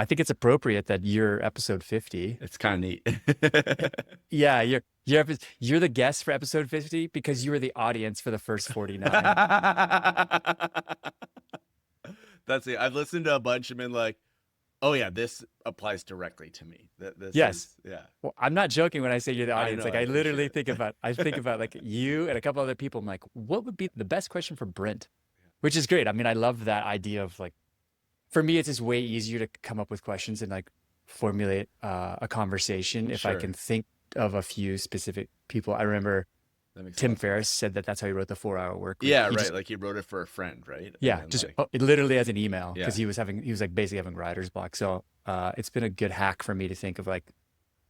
I think it's appropriate that you're episode 50. It's kind of neat. Yeah, you're the guest for episode 50 because you were the audience for the first 49. That's it. I've listened to a bunch and been like, oh yeah, this applies directly to me. This Yes. is, yeah. Well, I'm not joking when I say you're the I audience. know, Like I I literally appreciate think it. about like you and a couple other people. I'm like, what would be the best question for Brent? Which is great. I mean, I love that idea of like, for me, it's just way easier to come up with questions and like formulate a conversation if I Sure. can think of a few specific people. I remember That makes a lot Tim of sense. Ferriss said that that's how he wrote the 4 Hour Work Week. Yeah, He right. just, Like he wrote it for a friend, right? And yeah, then just like, literally as an email because yeah, he was like basically having writer's block. So it's been a good hack for me to think of like,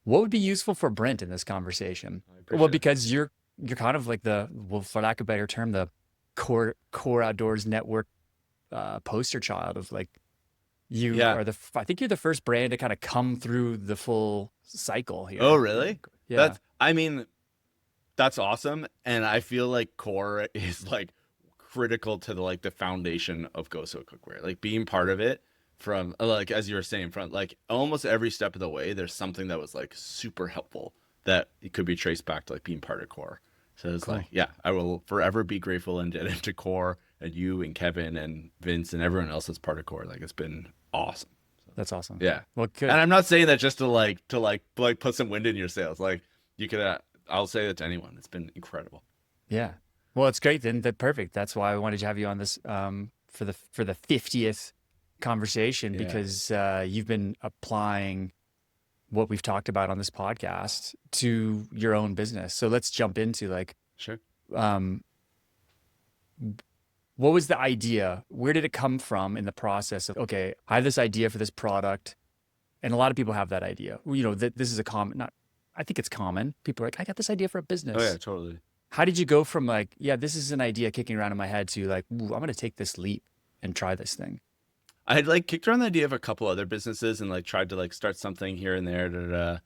what would be useful for Brent in this conversation? I Well, appreciate it. because you're kind of like the, well, for lack of a better term, the core outdoors network poster child of like you Yeah. are I think you're the first brand to kind of come through the full cycle Oh, here. really? Yeah. I mean, that's awesome. And I feel like core is like critical to the like the foundation of GOSO Cookware. Like being part of it from like as you were saying, from like almost every step of the way, there's something that was like super helpful that it could be traced back to like being part of core. So it's like, Cool. yeah, I will forever be grateful and indebted to core and you and Kevin and Vince and everyone else that's part of core. Like it's been awesome. That's awesome. Yeah. Well, And good. I'm not saying that just to like put some wind in your sails. Like you could I'll say that to anyone. It's been incredible. Yeah. Well, it's great then. That perfect. That's why I wanted to have you on this for the 50th conversation Yeah. because you've been applying what we've talked about on this podcast to your own business. So let's jump into like Sure. um what was the idea? Where did it come from in the process of, okay, I have this idea for this product, and a lot of people have that idea. You know, that this is a common, not, I think it's common. People are like, I got this idea for a Oh yeah, business. totally. How did you go from like, yeah, this is an idea kicking around in my head to like, ooh, I'm going to take this leap and try this thing? I had like kicked around the idea of a couple other businesses and like tried to like start something here and there. Da, da, da.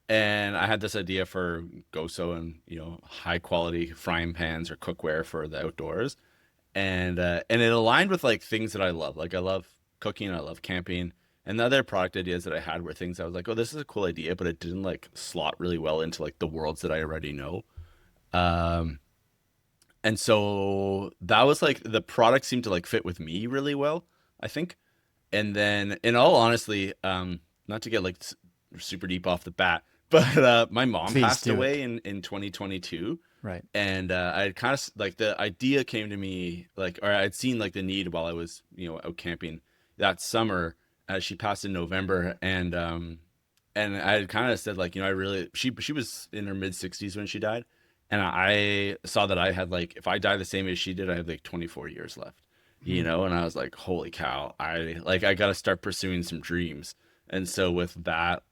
And I had this idea for GoSo and high quality frying pans or cookware for the outdoors. And it aligned with like things that I love. Like I love cooking, I love camping. And the other product ideas that I had were things I was like, oh, this is a cool idea, but it didn't like slot really well into like the worlds that I already know. Um, and so that was like the product seemed to like fit with me really well, I think. And then in all honesty, not to get like super deep off the bat, but my mom Please passed do it. away in 2022. Right. And I had kind of like the idea came to me like, or I'd seen like the need while I was, out camping that summer as she passed in November. And I had kind of said like, I really, she was in her mid 60s when she died. And I saw that I had like, if I die the same as she did, I have like 24 years left, Hmm. and I was like, holy cow, I got to start pursuing some dreams. And so with that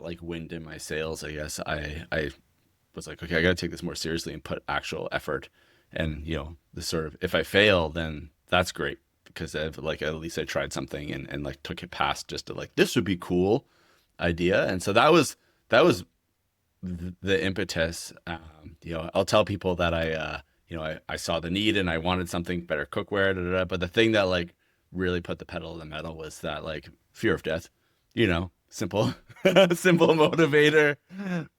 like wind in my sails, I guess I was like, okay, I got to take this more seriously and put actual effort. And the sort of if I fail, then that's great because I've like at least I tried something and like took it past just to like this would be cool idea. And so that was the impetus. I'll tell people that I saw the need and I wanted something better cookware, da, da, da. But the thing that like really put the pedal to the metal was that like fear of death, simple, simple motivator.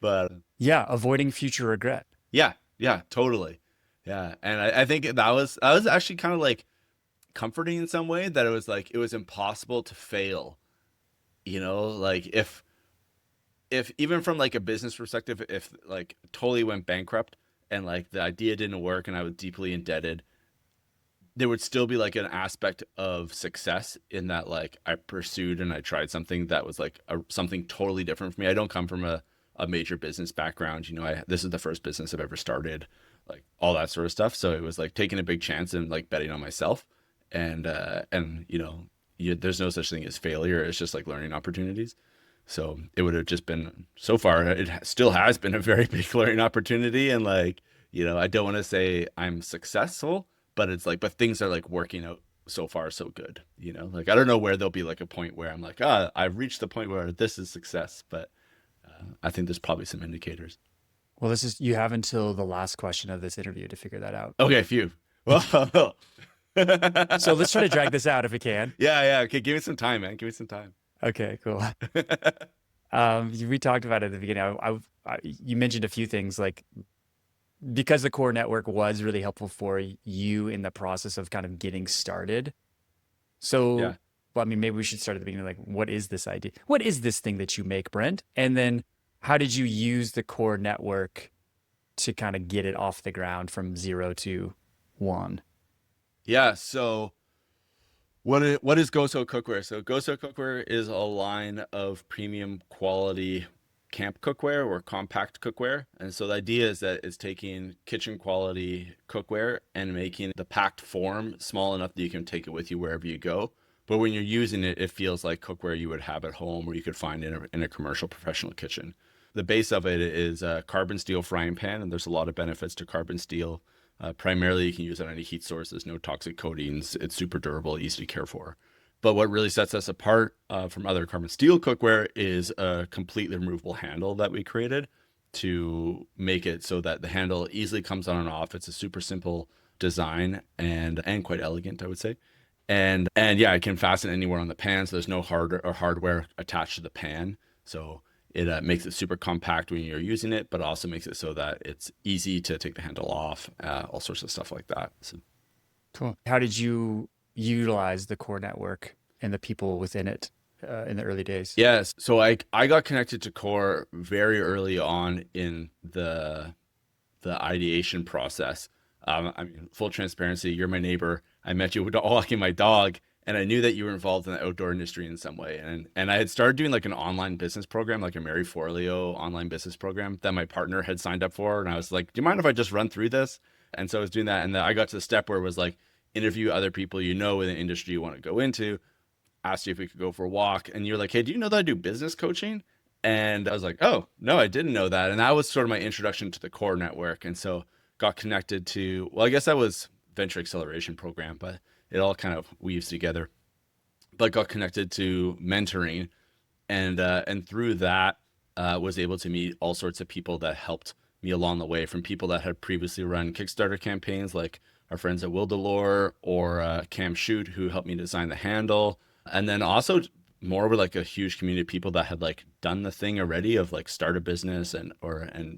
But Yeah. Avoiding future regret. yeah, yeah, totally. Yeah. And I think that was actually kind of like comforting in some way that it was like it was impossible to fail. Like if even from like a business perspective, if like totally went bankrupt and like the idea didn't work and I was deeply indebted, there would still be like an aspect of success in that like I pursued and I tried something that was like something totally different for me. I don't come from a major business background. This is the first business I've ever started, like all that sort of stuff. So it was like taking a big chance and like betting on myself. And there's no such thing as failure. It's just like learning opportunities. So it would have just been so far, it still has been a very big learning opportunity. And like, I don't want to say I'm successful, but it's like, but things are like working out so far so good, like I don't know where there'll be like a point where I'm like, I've reached the point where this is success, but I think there's probably some indicators. Well, you have until the last question of this interview to figure that out. Okay, phew. Well, So let's try to drag this out if we can. yeah, yeah. Okay, give me some time, man. Give me some time. Okay, cool. We talked about it at the beginning. You mentioned a few things like because the core network was really helpful for you in the process of kind of getting started. Yeah. So, well, I mean, maybe we should start at the beginning. Like, what is this idea? What is this thing that you make, Brent? And then how did you use the core network to kind of get it off the ground from 0 to 1? Yeah. So what is GOSO Cookware? So GOSO Cookware is a line of premium quality camp cookware or compact cookware. And so the idea is that it's taking kitchen quality cookware and making the packed form small enough that you can take it with you wherever you go. But when you're using it, it feels like cookware you would have at home or you could find in a commercial professional kitchen. The base of it is a carbon steel frying pan, and there's a lot of benefits to carbon steel. Primarily, you can use it on any heat sources, no toxic coatings. It's super durable, easy to care for. But what really sets us apart from other carbon steel cookware is a completely removable handle that we created to make it so that the handle easily comes on and off. It's a super simple design and quite elegant, I would say. And yeah, it can fasten anywhere on the pan, so there's no hardware attached to the pan. So it makes it super compact when you're using it, but also makes it so that it's easy to take the handle off, all sorts of stuff like that. So Cool. How did you utilize the core network and the people within it in the early days? yes, so I got connected to Core very early on in the ideation process. I mean, full transparency, you're my neighbor. I met you walking my dog, and I knew that you were involved in the outdoor industry in some way. And I had started doing like an online business program, like a Mary Forleo online business program that my partner had signed up for. And I was like, do you mind if I just run through this? And so I was doing that. And then I got to the step where it was like, interview other people you know in the industry you want to go into. Asked you if we could go for a walk. And you're like, hey, do you know that I do business coaching? And I was like, oh, no, I didn't know that. And that was sort of my introduction to the Core network. And so got connected to, well, I guess that was venture acceleration program, but it all kind of weaves together. But got connected to mentoring, and through that was able to meet all sorts of people that helped me along the way, from people that had previously run Kickstarter campaigns, like our friends at Will Delore or Cam Shoot, who helped me design the handle, and then also more with like a huge community of people that had like done the thing already of like start a business and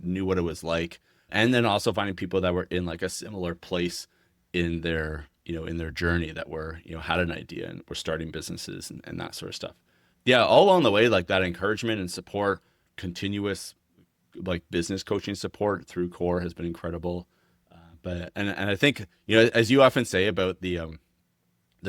knew what it was like, and then also finding people that were in like a similar place in their in their journey, that were had an idea and were starting businesses and that sort of stuff. Yeah, all along the way, like that encouragement and support, continuous like business coaching support through Core has been incredible. But I think as you often say about the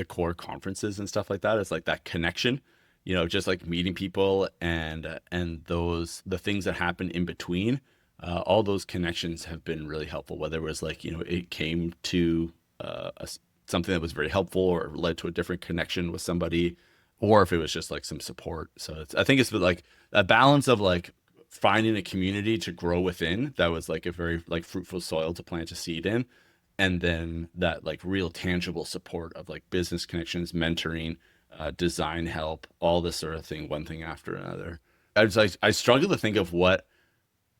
Core conferences and stuff like that, it's like that connection, just like meeting people and the things that happen in between. All those connections have been really helpful, whether it was like it came to something that was very helpful or led to a different connection with somebody, or if it was just like some support. So I think it's like a balance of like finding a community to grow within that was like a very like fruitful soil to plant a seed in, and then that like real tangible support of like business connections, mentoring, design help, all this sort of thing, one thing after another. I struggle to think of what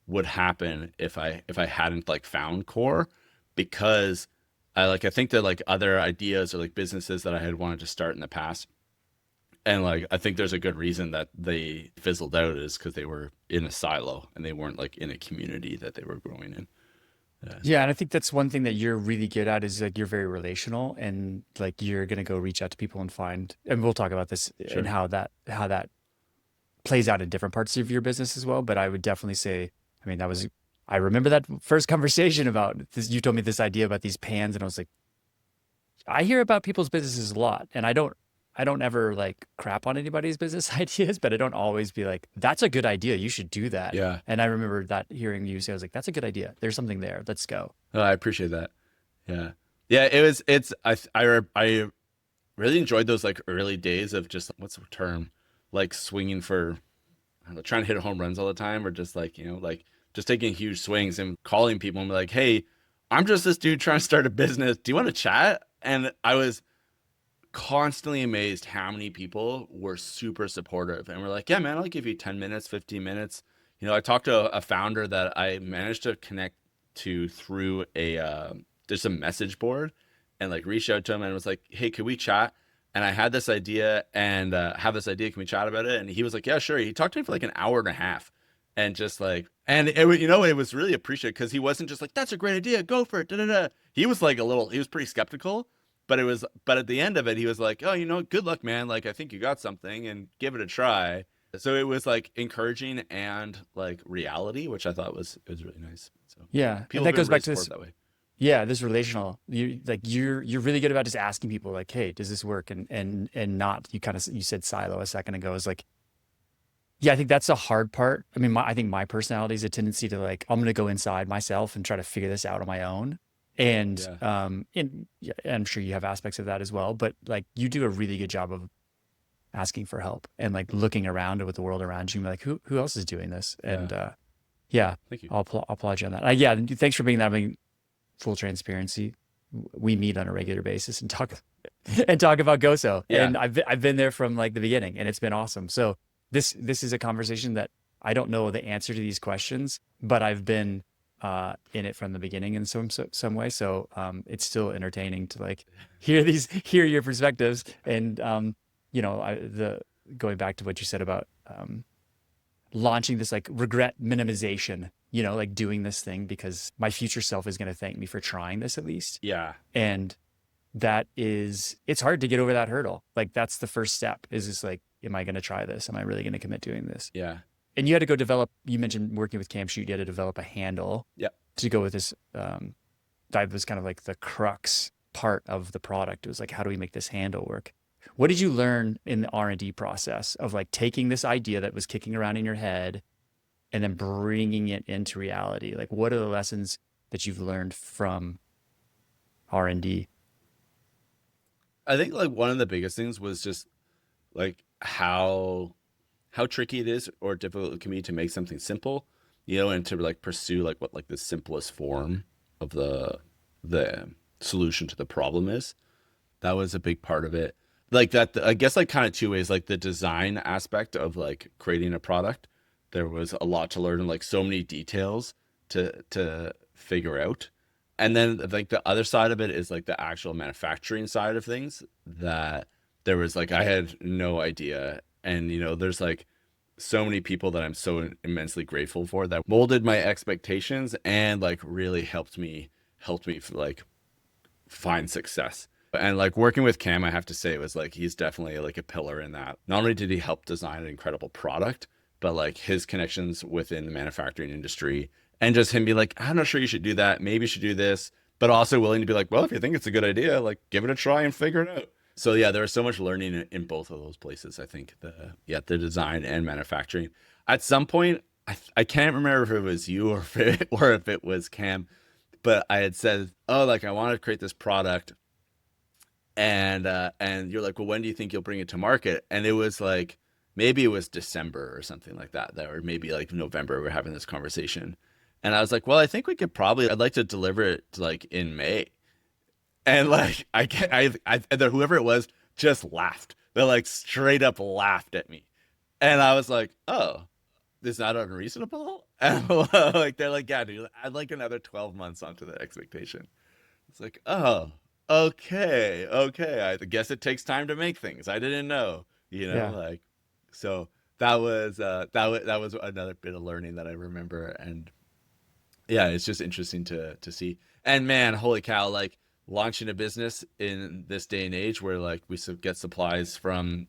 would happen if I hadn't like found Core, because I think that like other ideas or like businesses that I had wanted to start in the past, and like I think there's a good reason that they fizzled out, is because they were in a silo and they weren't like in a community that they were growing in. Yeah. Yeah, and I think that's one thing that you're really good at is like you're very relational and like you're gonna go reach out to people and find, and we'll talk about this and Sure. how that plays out in different parts of your business as well. But I would definitely say, I mean, I remember that first conversation about this. You told me this idea about these pans, and I was like, I hear about people's businesses a lot, and I don't ever like crap on anybody's business ideas, but I don't always be like, that's a good idea. You should do that. Yeah. And I remember that hearing you say, I was like, that's a good idea. There's something there. Let's go. Oh, I appreciate that. Yeah. Yeah. I really enjoyed those like early days of just, what's the term? Like swinging for, I don't know, trying to hit home runs all the time, or just like, like just taking huge swings and calling people and be like, hey, I'm just this dude trying to start a business. Do you want to chat? And I was constantly amazed how many people were super supportive and were like, yeah, man, I'll give you 10 minutes, 15 minutes. I talked to a founder that I managed to connect to through just a message board, and like reached out to him and was like, hey, could we chat? and I had this idea and have this idea. Can we chat about it? And he was like, yeah, sure. He talked to me for like an hour and a half, and just like, and it was really appreciated because he wasn't just like, that's a great idea, go for it. Da, da, da. He was like he was pretty skeptical, but at the end of it, he was like, oh, good luck, man. Like, I think you got something, and give it a try. So it was like encouraging and like reality, which I thought was really nice. So Yeah. And people that have been goes really back to this. supportive that way. Yeah, this relational. You're really good about just asking people like, hey, does this work? And not, you said silo a second ago, is like, yeah, I think that's the hard part. I mean, I think my personality is a tendency to like, I'm gonna go inside myself and try to figure this out on my own. And Yeah. and yeah, I'm sure you have aspects of that as well, but like you do a really good job of asking for help and like looking around at what the world around you and be like, who else is doing this? Yeah. And yeah, Thank you. I'll applaud you on that. Yeah, and thanks for being that. I mean, full transparency, we meet on a regular basis and talk and talk about GOSO. Yeah. And I've been there from like the beginning, and it's been awesome. So this is a conversation that I don't know the answer to these questions, but I've been in it from the beginning in some way. So it's still entertaining to like hear your perspectives. And going back to what you said about launching this like regret minimization, like doing this thing because my future self is going to thank me for trying this at least. Yeah. And it's hard to get over that hurdle. Like that's the first step, is just like, am I going to try this? Am I really going to commit doing this? Yeah. And you had to go develop, you mentioned working with Cam Shoot, you had to develop a handle to go with this. That was kind of like the crux part of the product. It was like, how do we make this handle work? What did you learn in the R&D process of like taking this idea that was kicking around in your head and then bringing it into reality? Like, what are the lessons that you've learned from R&D? I think like one of the biggest things was just like how tricky it is or difficult it can be to make something simple, and to like pursue like what like the simplest form of the solution to the problem is. That was a big part of it. Like that, I guess like kind of two ways, like the design aspect of like creating a product. There was a lot to learn and like so many details to figure out. And then like the other side of it is like the actual manufacturing side of things, that there was like, I had no idea. And, there's like so many people that I'm so immensely grateful for that molded my expectations and like really helped me like find success. And like working with Cam, I have to say, it was like, he's definitely like a pillar in that. Not only did he help design an incredible product, but like his connections within the manufacturing industry and just him be like, I'm not sure you should do that. Maybe you should do this, but also willing to be like, well, if you think it's a good idea, like give it a try and figure it out. So yeah, there was so much learning in both of those places. I think the design and manufacturing. At some point, I can't remember if it was you or if it was Cam, but I had said, oh, like I want to create this product. And you're like, well, when do you think you'll bring it to market? And it was like, maybe it was December or something like that, or maybe like November, we're having this conversation. And I was like, well, I think I'd like to deliver it like in May. And like, whoever it was just laughed. They like straight up laughed at me. And I was like, oh, this is not unreasonable. And like, they're like, yeah, dude, I'd like another 12 months onto the expectation. It's like, oh, okay. I guess it takes time to make things. I didn't know, Yeah. like, so that was another bit of learning that I remember. And yeah, it's just interesting to see. And man, holy cow, like launching a business in this day and age where like we get supplies from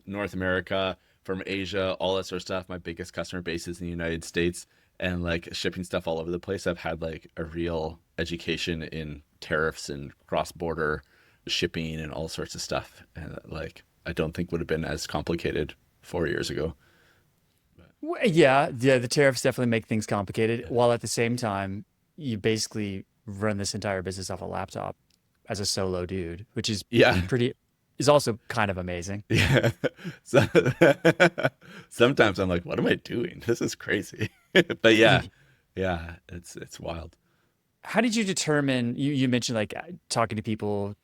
North America, from Asia, all that sort of stuff. My biggest customer base is in the United States, and like shipping stuff all over the place. I've had like a real education in tariffs and cross-border shipping and all sorts of stuff. And like, I don't think would have been as complicated 4 years ago. Yeah, the tariffs definitely make things complicated, while at the same time, you basically run this entire business off a laptop as a solo dude, which is Yeah. is also kind of amazing. Yeah. So, sometimes I'm like, what am I doing? This is crazy. But yeah, it's wild. How did you determine, you mentioned like talking to people,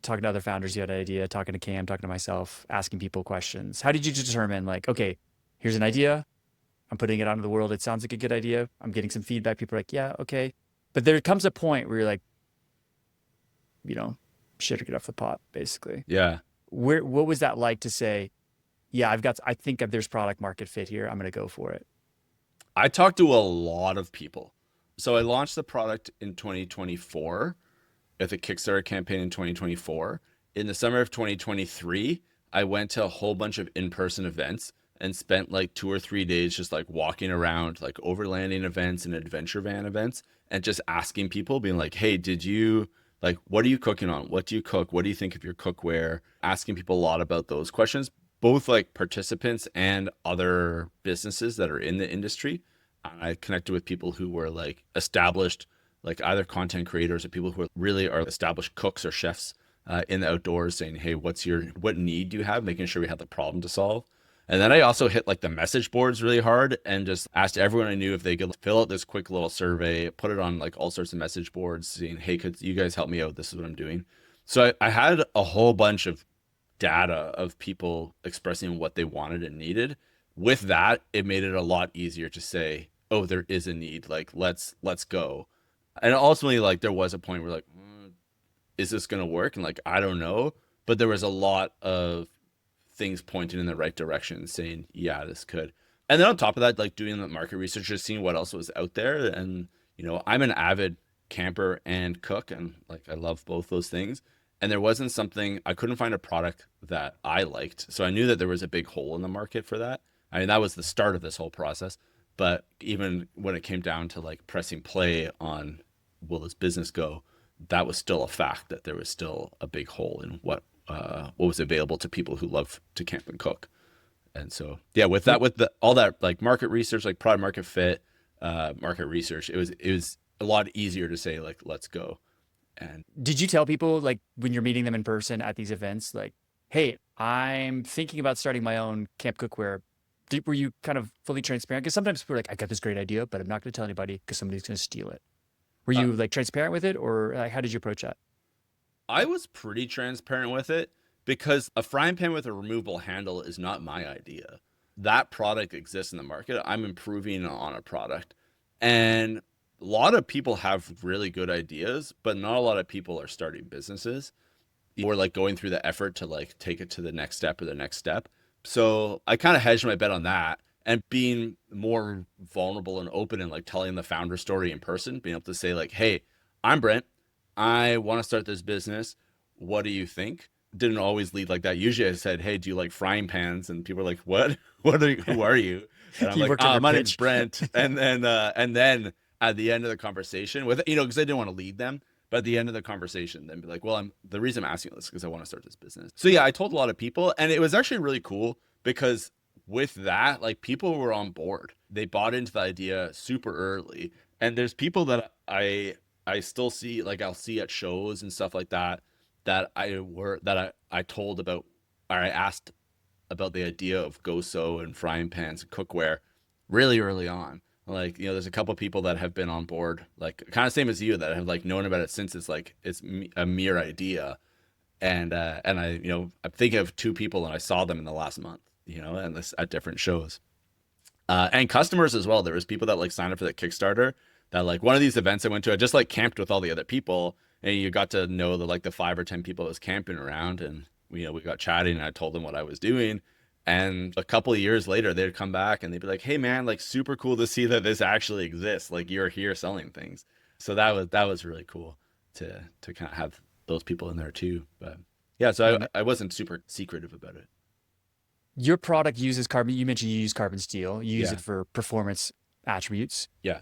talking to other founders, you had an idea, talking to Cam, talking to myself, asking people questions. How did you determine like, okay, here's an idea, I'm putting it out into the world. It sounds like a good idea. I'm getting some feedback. People are like, yeah, okay. But there comes a point where you're like, shit or get off the pot, basically. Yeah. what was that like to say, yeah, I think there's product market fit here. I'm going to go for it. I talked to a lot of people. So I launched the product in 2024 with a Kickstarter campaign in 2024. In the summer of 2023, I went to a whole bunch of in-person events and spent like 2 or 3 days just like walking around like overlanding events and adventure van events and just asking people, being like, hey, what are you cooking on? What do you cook? What do you think of your cookware? Asking people a lot about those questions, both like participants and other businesses that are in the industry. I connected with people who were like established, like either content creators or people who really are established cooks or chefs in the outdoors, saying, hey, what need do you have? Making sure we have the problem to solve. And then I also hit like the message boards really hard and just asked everyone I knew if they could fill out this quick little survey, put it on like all sorts of message boards saying, hey, could you guys help me out? This is what I'm doing. So I had a whole bunch of data of people expressing what they wanted and needed. With that, it made it a lot easier to say, oh, there is a need. Like, let's go. And ultimately, like, there was a point where like, is this going to work? And like, I don't know. But there was a lot of things pointing in the right direction saying, yeah, this could. And then on top of that, like doing the market research, just seeing what else was out there. And, I'm an avid camper and cook, and like, I love both those things. And there wasn't something, I couldn't find a product that I liked. So I knew that there was a big hole in the market for that. I mean, that was the start of this whole process. But even when it came down to like pressing play on, will this business go? That was still a fact that there was still a big hole in what was available to people who love to camp and cook. And so, yeah, with all that like market research, like product market fit, market research, it was a lot easier to say like, let's go. And did you tell people like when you're meeting them in person at these events, like, hey, I'm thinking about starting my own camp cookware? Were you kind of fully transparent? Because sometimes people are like, I got this great idea, but I'm not going to tell anybody because somebody's going to steal it. Were you like transparent with it, or like, how did you approach that? I was pretty transparent with it because a frying pan with a removable handle is not my idea. That product exists in the market. I'm improving on a product. And a lot of people have really good ideas, but not a lot of people are starting businesses or like going through the effort to like take it to the next step or the next step. So I kind of hedged my bet on that and being more vulnerable and open and like telling the founder story in person, being able to say like, hey, I'm Brent. I want to start this business. What do you think? Didn't always lead like that. Usually I said, hey, do you like frying pans? And people are like, what? Who are you? And I'm like, my name's Brent. And then at the end of the conversation with, because I didn't want to lead them, but at the end of the conversation, then be like, well, the reason I'm asking this is because I want to start this business. So yeah, I told a lot of people, and it was actually really cool because with that, like people were on board. They bought into the idea super early. And there's people that I still see, like I'll see at shows and stuff like that, that I told about, or I asked about the idea of GOSO and frying pans and cookware really early on. Like, there's a couple people that have been on board, like kind of same as you, that have like known about it since it's a mere idea. And I, I'm thinking of 2 people and I saw them in the last month, and this at different shows. And customers as well. There was people that like signed up for the Kickstarter that like one of these events I went to, I just like camped with all the other people, and you got to know the 5 or 10 people I was camping around, and we got chatting and I told them what I was doing. And a couple of years later, they'd come back and they'd be like, hey man, like super cool to see that this actually exists. Like you're here selling things. So that was really cool to kind of have those people in there too. But yeah, so I wasn't super secretive about it. Your product uses carbon. You mentioned you use carbon steel. You use Yeah. it for performance attributes. Yeah.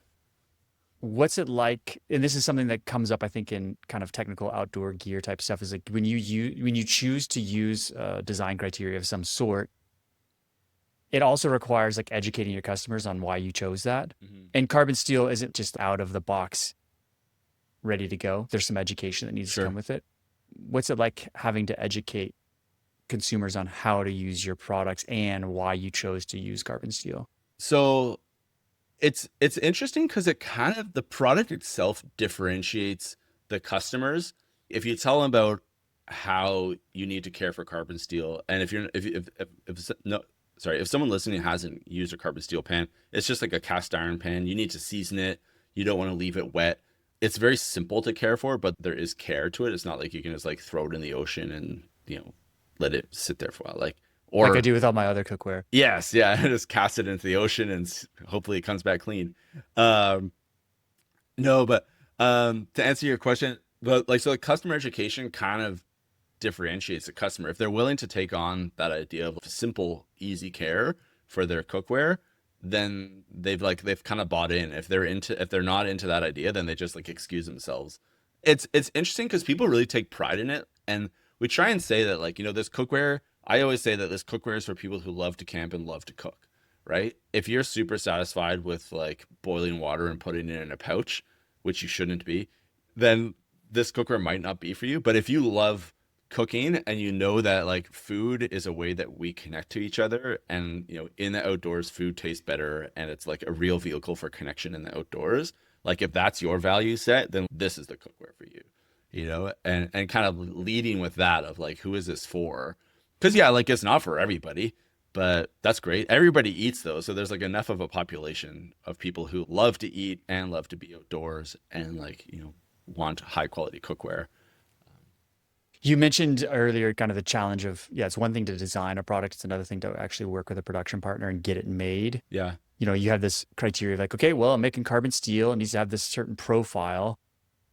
What's it like? And this is something that comes up, I think, in kind of technical outdoor gear type stuff. Is like when you choose to use design criteria of some sort, it also requires like educating your customers on why you chose that. Mm-hmm. And carbon steel isn't just out of the box, ready to go. There's some education that needs to come with it. What's it like having to educate consumers on how to use your products and why you chose to use carbon steel? So it's interesting because the product itself differentiates the customers. If you tell them about how you need to care for carbon steel, and if someone listening hasn't used a carbon steel pan, it's just like a cast iron pan. You need to season it. You don't want to leave it wet. It's very simple to care for, but there is care to it. It's not like you can just like throw it in the ocean and, let it sit there for a while. Like, Like or I do with all my other cookware. yes, yeah, just cast it into the ocean and hopefully it comes back clean. Um, no, but to answer your question, but like, so the customer education kind of differentiates the customer. If they're willing to take on that idea of simple, easy care for their cookware, then they've kind of bought in. If they're not into that idea, then they just like excuse themselves. It's interesting because people really take pride in it, and we try and say that, like, this cookware. I always say that this cookware is for people who love to camp and love to cook, right? If you're super satisfied with like boiling water and putting it in a pouch, which you shouldn't be, then this cookware might not be for you. But if you love cooking and you know that like food is a way that we connect to each other, and in the outdoors food tastes better and it's like a real vehicle for connection in the outdoors, like if that's your value set, then this is the cookware for you, and kind of leading with that of like, who is this for? Because yeah, like it's not for everybody, but that's great. Everybody eats though, so there's like enough of a population of people who love to eat and love to be outdoors and like want high quality cookware. You mentioned earlier kind of the challenge of, yeah, it's one thing to design a product, it's another thing to actually work with a production partner and get it made. Yeah. You have this criteria of like, okay, well, I'm making carbon steel, it needs to have this certain profile.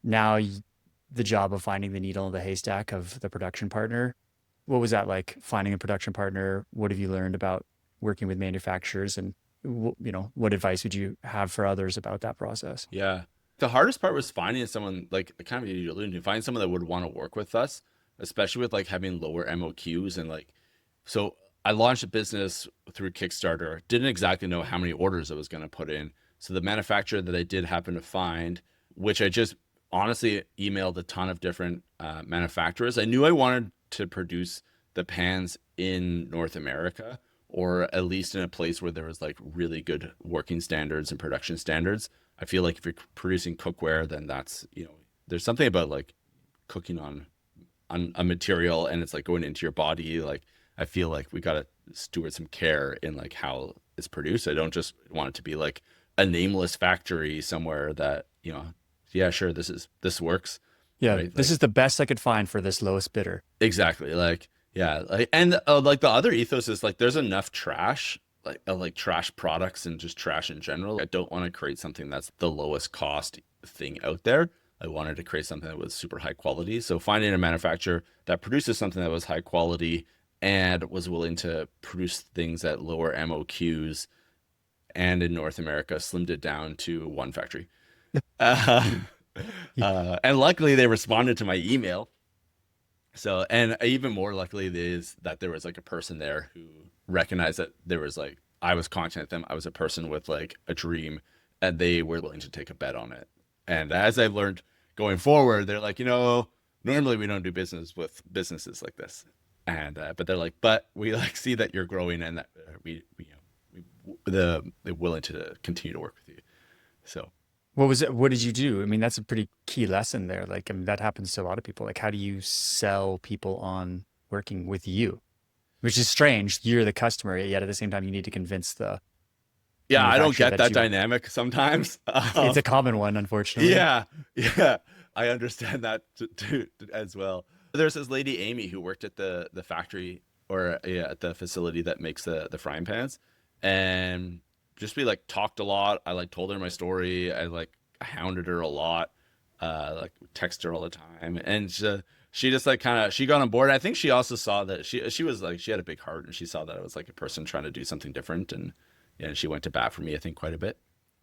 Now the job of finding the needle in the haystack of the production partner. What was that like, finding a production partner? What have you learned about working with manufacturers, and what advice would you have for others about that process? Yeah. The hardest part was finding someone, like kind of you alluded to, find someone that would want to work with us, especially with like having lower MOQs. And like, so I launched a business through Kickstarter, didn't exactly know how many orders I was going to put in. So the manufacturer that I did happen to find, which I just honestly emailed a ton of different manufacturers. I knew I wanted to produce the pans in North America, or at least in a place where there was like really good working standards and production standards. I feel like if you're producing cookware, then that's, there's something about like cooking on a material and it's like going into your body. Like, I feel like we got to steward some care in like how it's produced. I don't just want it to be like a nameless factory somewhere that, yeah, sure, this works. Yeah, right? this is the best I could find for this lowest bidder. Exactly. Like, yeah. Like, and like the other ethos is like, there's enough trash, like trash products and just trash in general. I don't want to create something that's the lowest cost thing out there. I wanted to create something that was super high quality. So finding a manufacturer that produces something that was high quality and was willing to produce things at lower MOQs, and in North America slimmed it down to one factory. And luckily they responded to my email. So, and even more luckily is that there was like a person there who recognized that there was like, I was confident them. I was a person with like a dream, and they were willing to take a bet on it. And as I've learned going forward, they're like, normally we don't do business with businesses like this. And, but they're like, but we like see that you're growing and that they're willing to continue to work with you. So. What did you do? I mean, that's a pretty key lesson there. Like, I mean, that happens to a lot of people. Like, how do you sell people on working with you? Which is strange. You're the customer, yet at the same time, you need to convince the Yeah, I don't manufacturer get that dynamic sometimes. It's a common one, unfortunately. Yeah, I understand that too as well. There's this lady Amy who worked at the factory, or at the facility that makes the frying pans, and just we like talked a lot. I like told her my story. I like hounded her a lot, like text her all the time, and she just like she got on board. I think she also saw that she was like, she had a big heart, and she saw that I was like a person trying to do something different, and yeah, she went to bat for me, I think, quite a bit.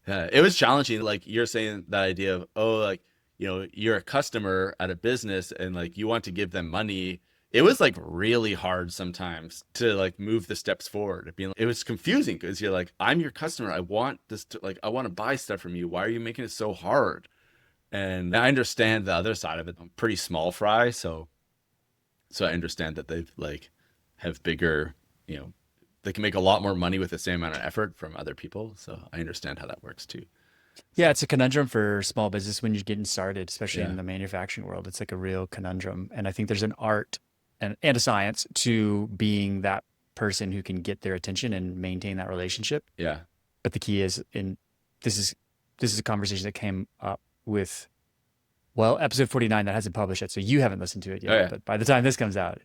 It was challenging. Like you're saying, that idea of, oh, like, you're a customer at a business and like you want to give them money. It was like really hard sometimes to like move the steps forward. It was confusing because you're like, I'm your customer. I want this I want to buy stuff from you. Why are you making it so hard? And I understand the other side of it. I'm pretty small fry. So I understand that they've like have bigger, they can make a lot more money with the same amount of effort from other people. So I understand how that works too. Yeah, it's a conundrum for small business when you're getting started, especially Yeah. in the manufacturing world. It's like a real conundrum. And I think there's an art and a science to being that person who can get their attention and maintain that relationship. Yeah. But the key is, this is a conversation that came up with, well, episode 49 that hasn't published yet, so you haven't listened to it yet. Oh, yeah. But by the time this comes out,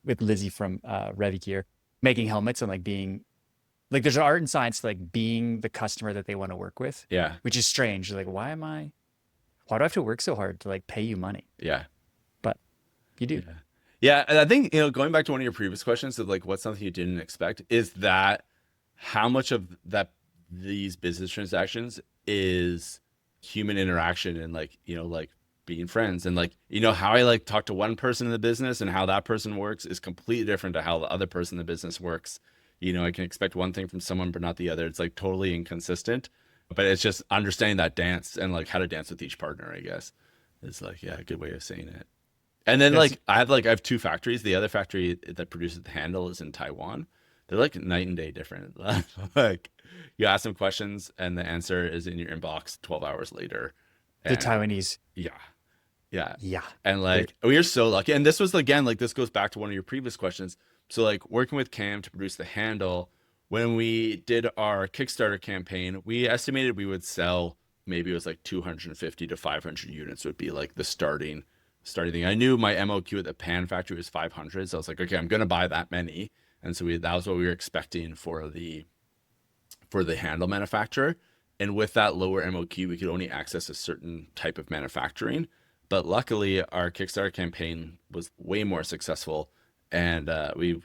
with Lizzie from Revi Gear, making helmets and like being like there's an art and science to like being the customer that they want to work with, Yeah. which is strange. Like, why do I have to work so hard to like pay you money? Yeah. But you do. Yeah. Yeah. And I think, going back to one of your previous questions of like, what's something you didn't expect, is that how much of that these business transactions is human interaction and like, like being friends, and like, how I like talk to one person in the business and how that person works is completely different to how the other person in the business works. I can expect one thing from someone, but not the other. It's like totally inconsistent, but it's just understanding that dance and like how to dance with each partner, I guess, is like, yeah, a good way of saying it. And then Yes. like I have two factories. The other factory that produces the handle is in Taiwan. They're like night and day different. Like you ask them questions and the answer is in your inbox 12 hours later. The And Taiwanese. yeah, yeah. Yeah. And They're- like we are so lucky. And this was again, like this goes back to one of your previous questions. So like working with Cam to produce the handle, when we did our Kickstarter campaign, we estimated we would sell, maybe it was like 250 to 500 units would be like the starting thing. I knew my MOQ at the pan factory was 500, so I was like, okay, I'm gonna buy that many. And so that was what we were expecting for the handle manufacturer. And with that lower MOQ, we could only access a certain type of manufacturing. But luckily, our Kickstarter campaign was way more successful, and we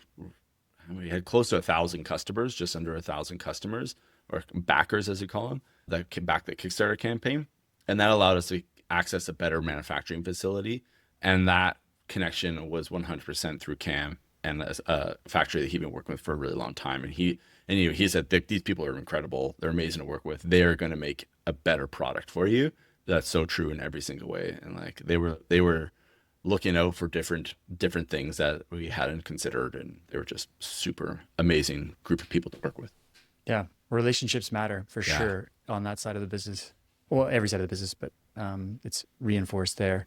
had close to 1,000 customers, just under 1,000 customers, or backers as we call them, that backed the Kickstarter campaign, and that allowed us to access a better manufacturing facility. And that connection was 100% through Cam and a factory that he'd been working with for a really long time. And he said, these people are incredible. They're amazing to work with. They're going to make a better product for you. That's so true in every single way. And like they were looking out for different things that we hadn't considered, and they were just super amazing group of people to work with. Yeah. Relationships matter for sure on that side of the business. Well, every side of the business, but it's reinforced there.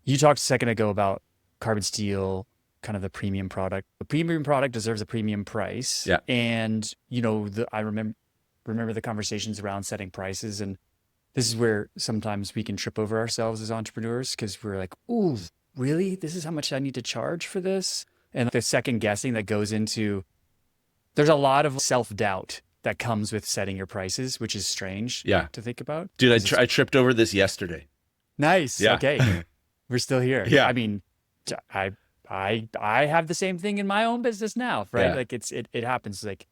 You talked a second ago about carbon steel, kind of the premium product. The premium product deserves a premium price. Yeah. And I remember the conversations around setting prices, and this is where sometimes we can trip over ourselves as entrepreneurs because we're like, "Ooh, really? This is how much I need to charge for this?" And the second guessing that goes into, there's a lot of self-doubt that comes with setting your prices, which is strange Yeah. to think about. Dude, I tripped over this yesterday. Nice. Yeah. Okay. We're still here. Yeah. I mean, I have the same thing in my own business now, right? Yeah. Like it happens. Like,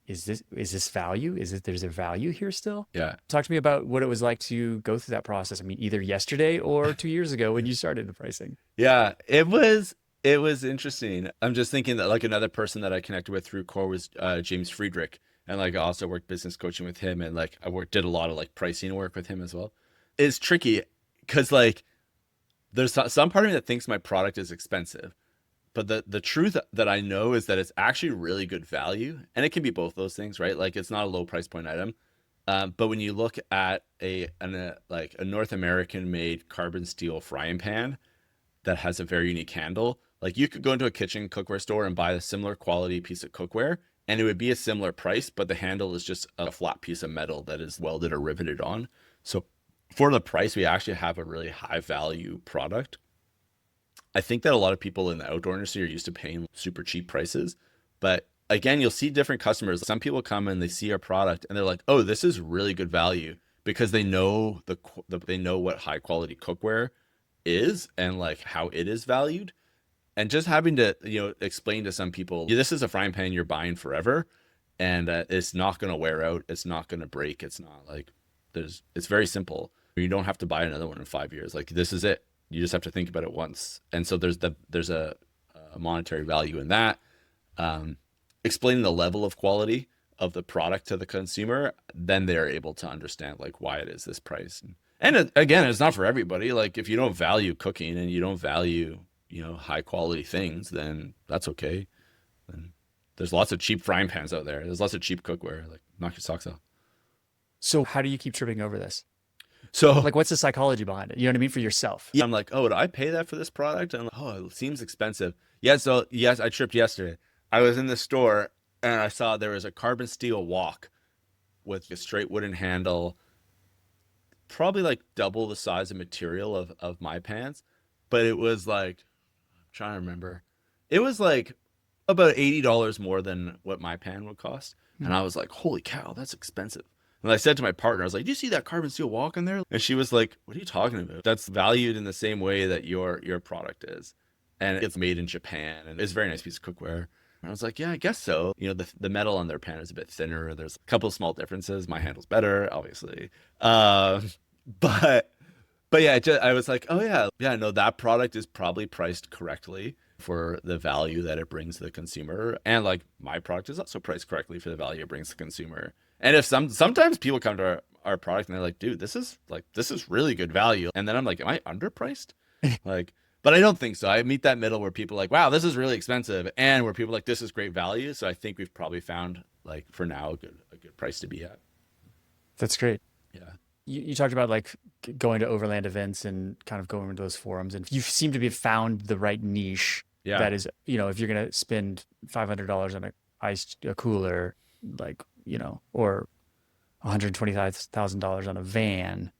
is this value? There's a value here still? Yeah. Talk to me about what it was like to go through that process. I mean, either yesterday or 2 years ago when you started the pricing. Yeah, it was interesting. I'm just thinking that like another person that I connected with through Core was James Friedrich, and like I also worked business coaching with him, and like I did a lot of like pricing work with him as well. It's tricky because like there's some part of me that thinks my product is expensive, but the truth that I know is that it's actually really good value, and it can be both those things, right? Like it's not a low price point item. But when you look at a North American made carbon steel frying pan that has a very unique handle, like you could go into a kitchen cookware store and buy a similar quality piece of cookware and it would be a similar price, but the handle is just a flat piece of metal that is welded or riveted on. So for the price, we actually have a really high value product. I think that a lot of people in the outdoor industry are used to paying super cheap prices, but again, you'll see different customers. Some people come and they see our product and they're like, "Oh, this is really good value," because they know they know what high quality cookware is and like how it is valued. And just having to explain to some people, this is a frying pan you're buying forever, and it's not going to wear out, it's not going to break, it's not like it's very simple. You don't have to buy another one in 5 years. Like this is it. You just have to think about it once. And so there's a monetary value in that. Explaining the level of quality of the product to the consumer, then they're able to understand like why it is this price. And again, it's not for everybody. Like if you don't value cooking and you don't value, high quality things, then that's okay. Then there's lots of cheap frying pans out there. There's lots of cheap cookware. Like knock your socks off. So how do you keep tripping over this? So Like, what's the psychology behind it? You know what I mean? For yourself. yeah, I'm like, oh, would I pay that for this product? And I'm like, oh, it seems expensive. Yeah. So yes, I tripped yesterday. I was in the store and I saw there was a carbon steel wok with a straight wooden handle, probably like double the size of material of my pants, but it was like trying to remember. It was like about $80 more than what my pan would cost. And I was like, holy cow, that's expensive. And I said to my partner, I was like, do you see that carbon steel walk in there? And she was like, what are you talking about? That's valued in the same way that your product is. And it's made in Japan and it's a very nice piece of cookware. And I was like, yeah, I guess so. You know, the metal on their pan is a bit thinner. There's a couple of small differences. My handle's better, obviously. But yeah, I was like, oh yeah, no, that product is probably priced correctly for the value that it brings the consumer, and like my product is also priced correctly for the value it brings the consumer. And if sometimes people come to our product and they're like, dude, this is really good value, and then I'm like, am I underpriced? Like, but I don't think so. I meet that middle where people are like, wow, this is really expensive, and where people are like, this is great value. So I think we've probably found, like, for now, a good price to be at. That's great. Yeah. You talked about like going to overland events and kind of going to those forums, and you seem to be found the right niche. Yeah. That is, if you're gonna spend $500 on a cooler, like, or $125,000 on a van,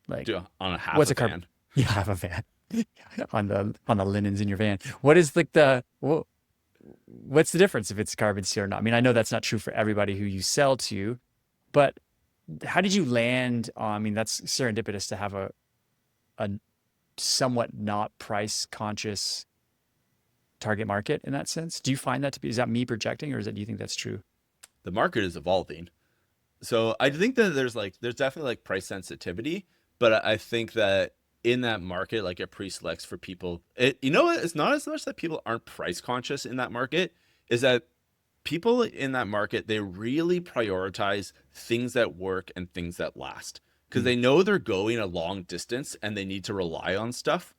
like, on a half what's a a carbon? van. You have a van on the linens in your van. What is like what's the difference if it's carbon steel or not? I mean, I know that's not true for everybody who you sell to, but how did you land on? I mean, that's serendipitous to have a somewhat not price conscious target market in that sense. Do you find that to be, is that me projecting, or do you think that's true? The market is evolving. So I think that there's definitely like price sensitivity, but I think that in that market, like, it pre-selects for people. It's not as much that people aren't price conscious in that market, is that people in that market, they really prioritize things that work and things that last, because they know they're going a long distance and they need to rely on stuff.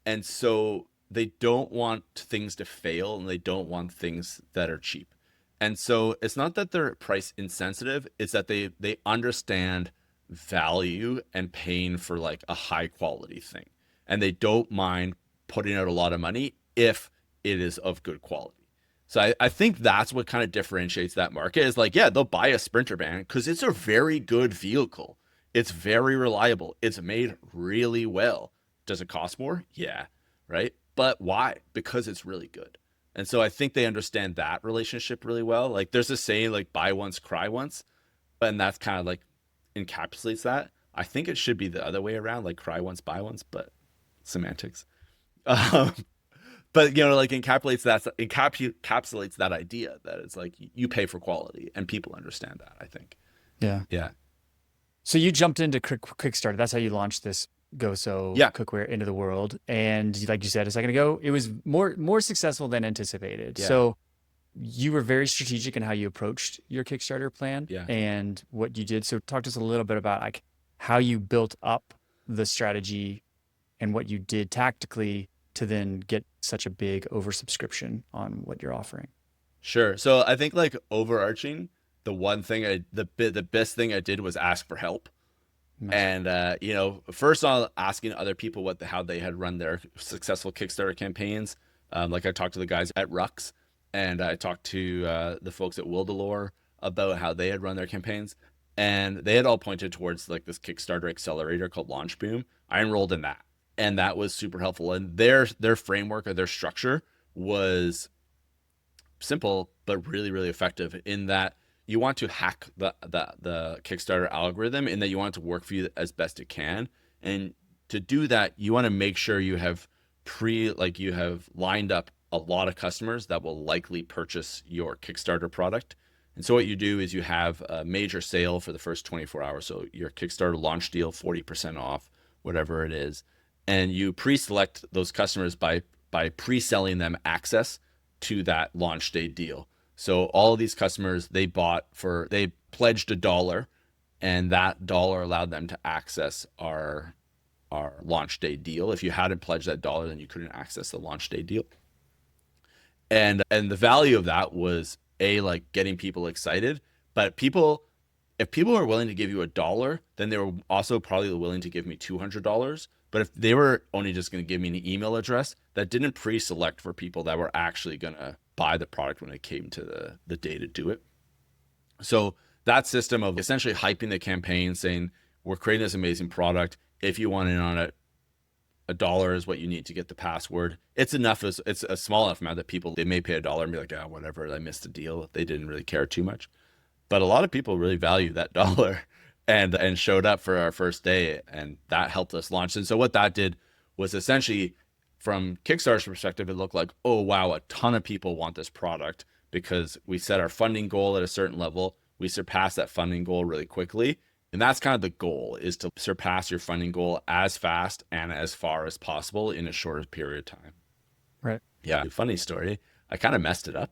And so they don't want things to fail, and they don't want things that are cheap. And so it's not that they're price insensitive, it's that they understand value and paying for like a high quality thing. And they don't mind putting out a lot of money if it is of good quality. So I think that's what kind of differentiates that market, is like, yeah, they'll buy a Sprinter van because it's a very good vehicle. It's very reliable. It's made really well. Does it cost more? Yeah. Right. But why? Because it's really good. And so I think they understand that relationship really well. Like, there's a saying, like, buy once, cry once. And that's kind of like encapsulates that. I think it should be the other way around, like, cry once, buy once, but semantics. But, like, encapsulates that idea that it's like you pay for quality, and people understand that, I think. Yeah. Yeah. So you jumped into Kickstarter. That's how you launched this GOSO Cookware into the world. And like you said a second ago, it was more successful than anticipated. Yeah. So you were very strategic in how you approached your Kickstarter plan and what you did. So talk to us a little bit about like how you built up the strategy and what you did tactically to then get such a big oversubscription on what you're offering. Sure. So I think, like, overarching, the best thing I did was ask for help. Nice. And first on asking other people how they had run their successful Kickstarter campaigns. Like, I talked to the guys at Rux, and I talked to the folks at Wildelore about how they had run their campaigns, and they had all pointed towards like this Kickstarter accelerator called Launch Boom. I enrolled in that, and that was super helpful. And their framework, or their structure, was simple but really, really effective, in that you want to hack the Kickstarter algorithm, in that you want it to work for you as best it can. And to do that, you want to make sure you have lined up a lot of customers that will likely purchase your Kickstarter product. And so what you do is you have a major sale for the first 24 hours. So your Kickstarter launch deal, 40% off, whatever it is. And you pre-select those customers by pre-selling them access to that launch day deal. So all of these customers, they pledged $1, and that dollar allowed them to access our launch day deal. If you hadn't pledged that $1, then you couldn't access the launch day deal. And the value of that was like getting people excited, but if people are willing to give you $1, then they were also probably willing to give me $200. But if they were only just going to give me an email address, that didn't pre-select for people that were actually going to buy the product when it came to the day to do it. So that system of essentially hyping the campaign, saying, we're creating this amazing product. If you want in on it, $1 is what you need to get the password. It's enough. It's a small enough amount that people, they may pay $1 and be like, ah, whatever, I missed a deal. They didn't really care too much. But a lot of people really value that dollar and showed up for our first day, and that helped us launch. And so what that did was essentially, from Kickstarter's perspective, it looked like, oh wow, a ton of people want this product because we set our funding goal at a certain level. We surpassed that funding goal really quickly. And that's kind of the goal, is to surpass your funding goal as fast and as far as possible in a short period of time. Right. Yeah. Funny story. I kind of messed it up.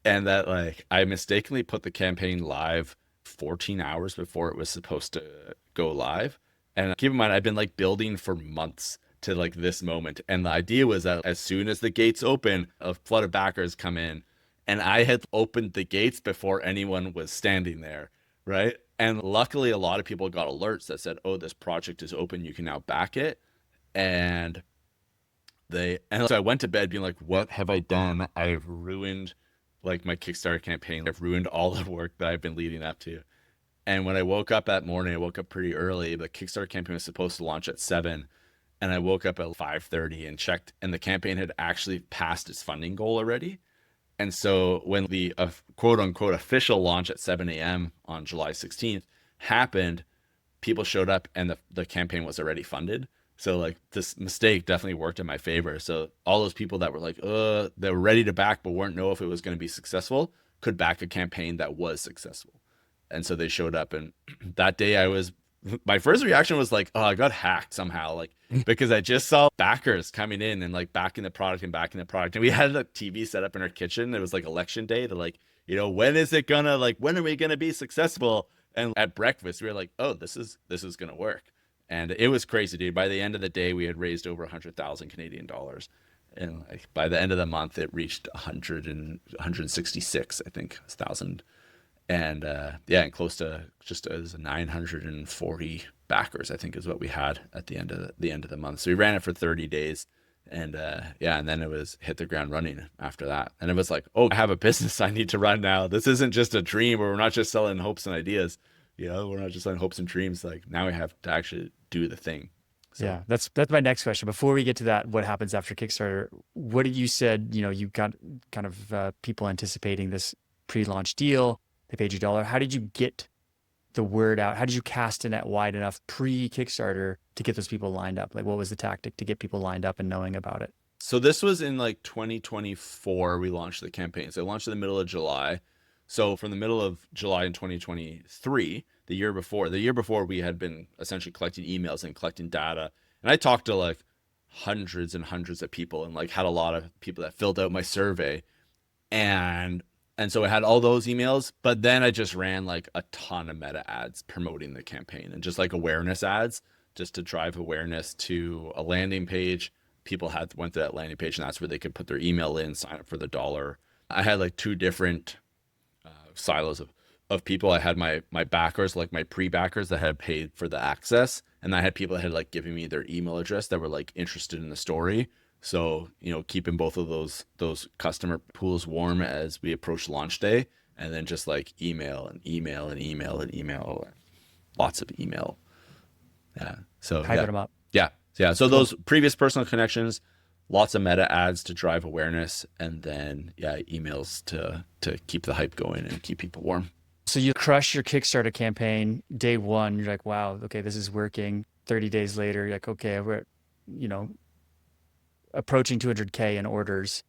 And that, like, I mistakenly put the campaign live 14 hours before it was supposed to go live. And keep in mind, I've been like building for months to like this moment. And the idea was that as soon as the gates open, a flood of backers come in. And I had opened the gates before anyone was standing there. Right. And luckily, a lot of people got alerts that said, oh, this project is open. You can now back it. And so I went to bed being like, what have I done? I've ruined like my Kickstarter campaign. I've ruined all the work that I've been leading up to. And when I woke up that morning, I woke up pretty early. The Kickstarter campaign was supposed to launch at 7. And I woke up at 5:30 and checked, and the campaign had actually passed its funding goal already. And so when the quote unquote official launch at 7 a.m. on July 16th happened, people showed up and the campaign was already funded. So like this mistake definitely worked in my favor. So all those people that were like, they were ready to back but weren't know if it was going to be successful could back a campaign that was successful. And so they showed up, and that day my first reaction was like, oh, I got hacked somehow, like, because I just saw backers coming in and like backing the product. And we had a TV set up in our kitchen. It was like election day to like, when are we gonna be successful? And at breakfast, we were like, oh, this is gonna work. And it was crazy, dude. By the end of the day, we had raised over 100,000 Canadian dollars. And like by the end of the month, it reached 166, I think, thousand. And and close to just as 940 backers, I think, is what we had at the end of the month. So we ran it for 30 days, and and then it was hit the ground running after that. And it was like, oh, I have a business I need to run now. This isn't just a dream, or we're not just selling hopes and ideas. We're not just selling hopes and dreams. Like, now we have to actually do the thing. So. Yeah, that's my next question. Before we get to that, what happens after Kickstarter? What did you said? You got kind of people anticipating this pre-launch deal. They paid you $1. How did you get the word out? How did you cast a net wide enough pre-Kickstarter to get those people lined up? Like, what was the tactic to get people lined up and knowing about it? So this was in like 2024, we launched the campaign. So it launched in the middle of July. So from the middle of July in 2023, the year before we had been essentially collecting emails and collecting data. And I talked to like hundreds and hundreds of people, and like had a lot of people that filled out my survey. And so I had all those emails, but then I just ran like a ton of meta ads promoting the campaign, and just like awareness ads, just to drive awareness to a landing page. People went to that landing page, and that's where they could put their email in, sign up for the $1. I had like 2 different silos of people. I had my backers, like my pre-backers that had paid for the access, and I had people that had like given me their email address that were like interested in the story. So, keeping both of those customer pools warm as we approach launch day, and then just like email, lots of email. Yeah. So Hyping them up. Yeah. So those previous personal connections, lots of meta ads to drive awareness, and then emails to keep the hype going and keep people warm. So you crush your Kickstarter campaign day 1. You're like, wow, okay, this is working. 30 days later, you're like, okay, we're, approaching 200K in orders.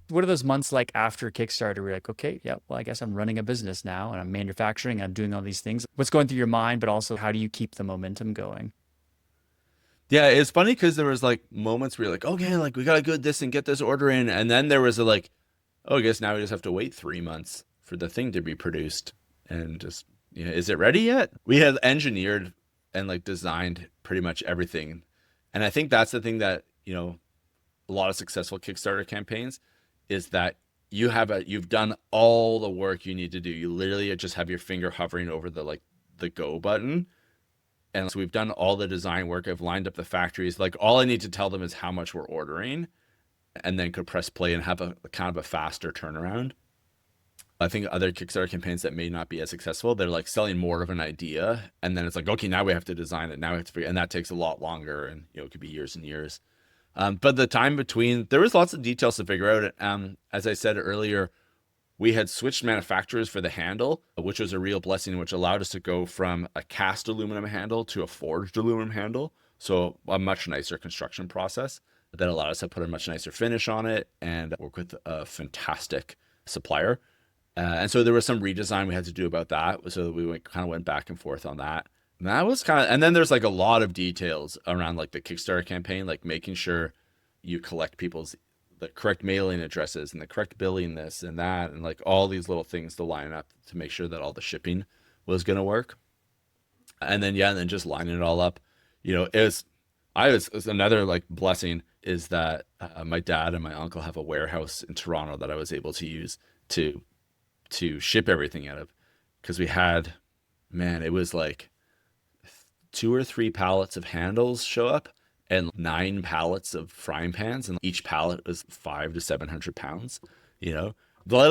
What are those months like after Kickstarter? We're like, okay, yeah, well, I guess I'm running a business now, and I'm manufacturing, and I'm doing all these things. What's going through your mind, but also how do you keep the momentum going? Yeah, it's funny because there was like moments where you're like, okay, like we got to good this and get this order in. And then there was I guess now we just have to wait 3 months for the thing to be produced. And just, is it ready yet? We had engineered and like designed pretty much everything. And I think that's the thing that, a lot of successful Kickstarter campaigns is that you've done all the work you need to do. You literally just have your finger hovering over the go button. And so we've done all the design work. I've lined up the factories. Like, all I need to tell them is how much we're ordering, and then could press play and have a kind of a faster turnaround. I think other Kickstarter campaigns that may not be as successful, they're like selling more of an idea, and then it's like, okay, now we have to design it, now we have to figure, and that takes a lot longer, and it could be years and years. But the time between, there was lots of details to figure out. As I said earlier, we had switched manufacturers for the handle, which was a real blessing, which allowed us to go from a cast aluminum handle to a forged aluminum handle. So a much nicer construction process that allowed us to put a much nicer finish on it and work with a fantastic supplier. And so there was some redesign we had to do about that. So we kind of went back and forth on that. And that was kind of, and then there's like a lot of details around like the Kickstarter campaign, like making sure you collect people's the correct mailing addresses and the correct billing this and that, and like all these little things to line up to make sure that all the shipping was going to work. And then, and then just lining it all up, it was another like blessing is that my dad and my uncle have a warehouse in Toronto that I was able to use to ship everything out of. Cause we had, man, it was like 2 or 3 pallets of handles show up and 9 pallets of frying pans, and each pallet was 500 to 700 pounds, let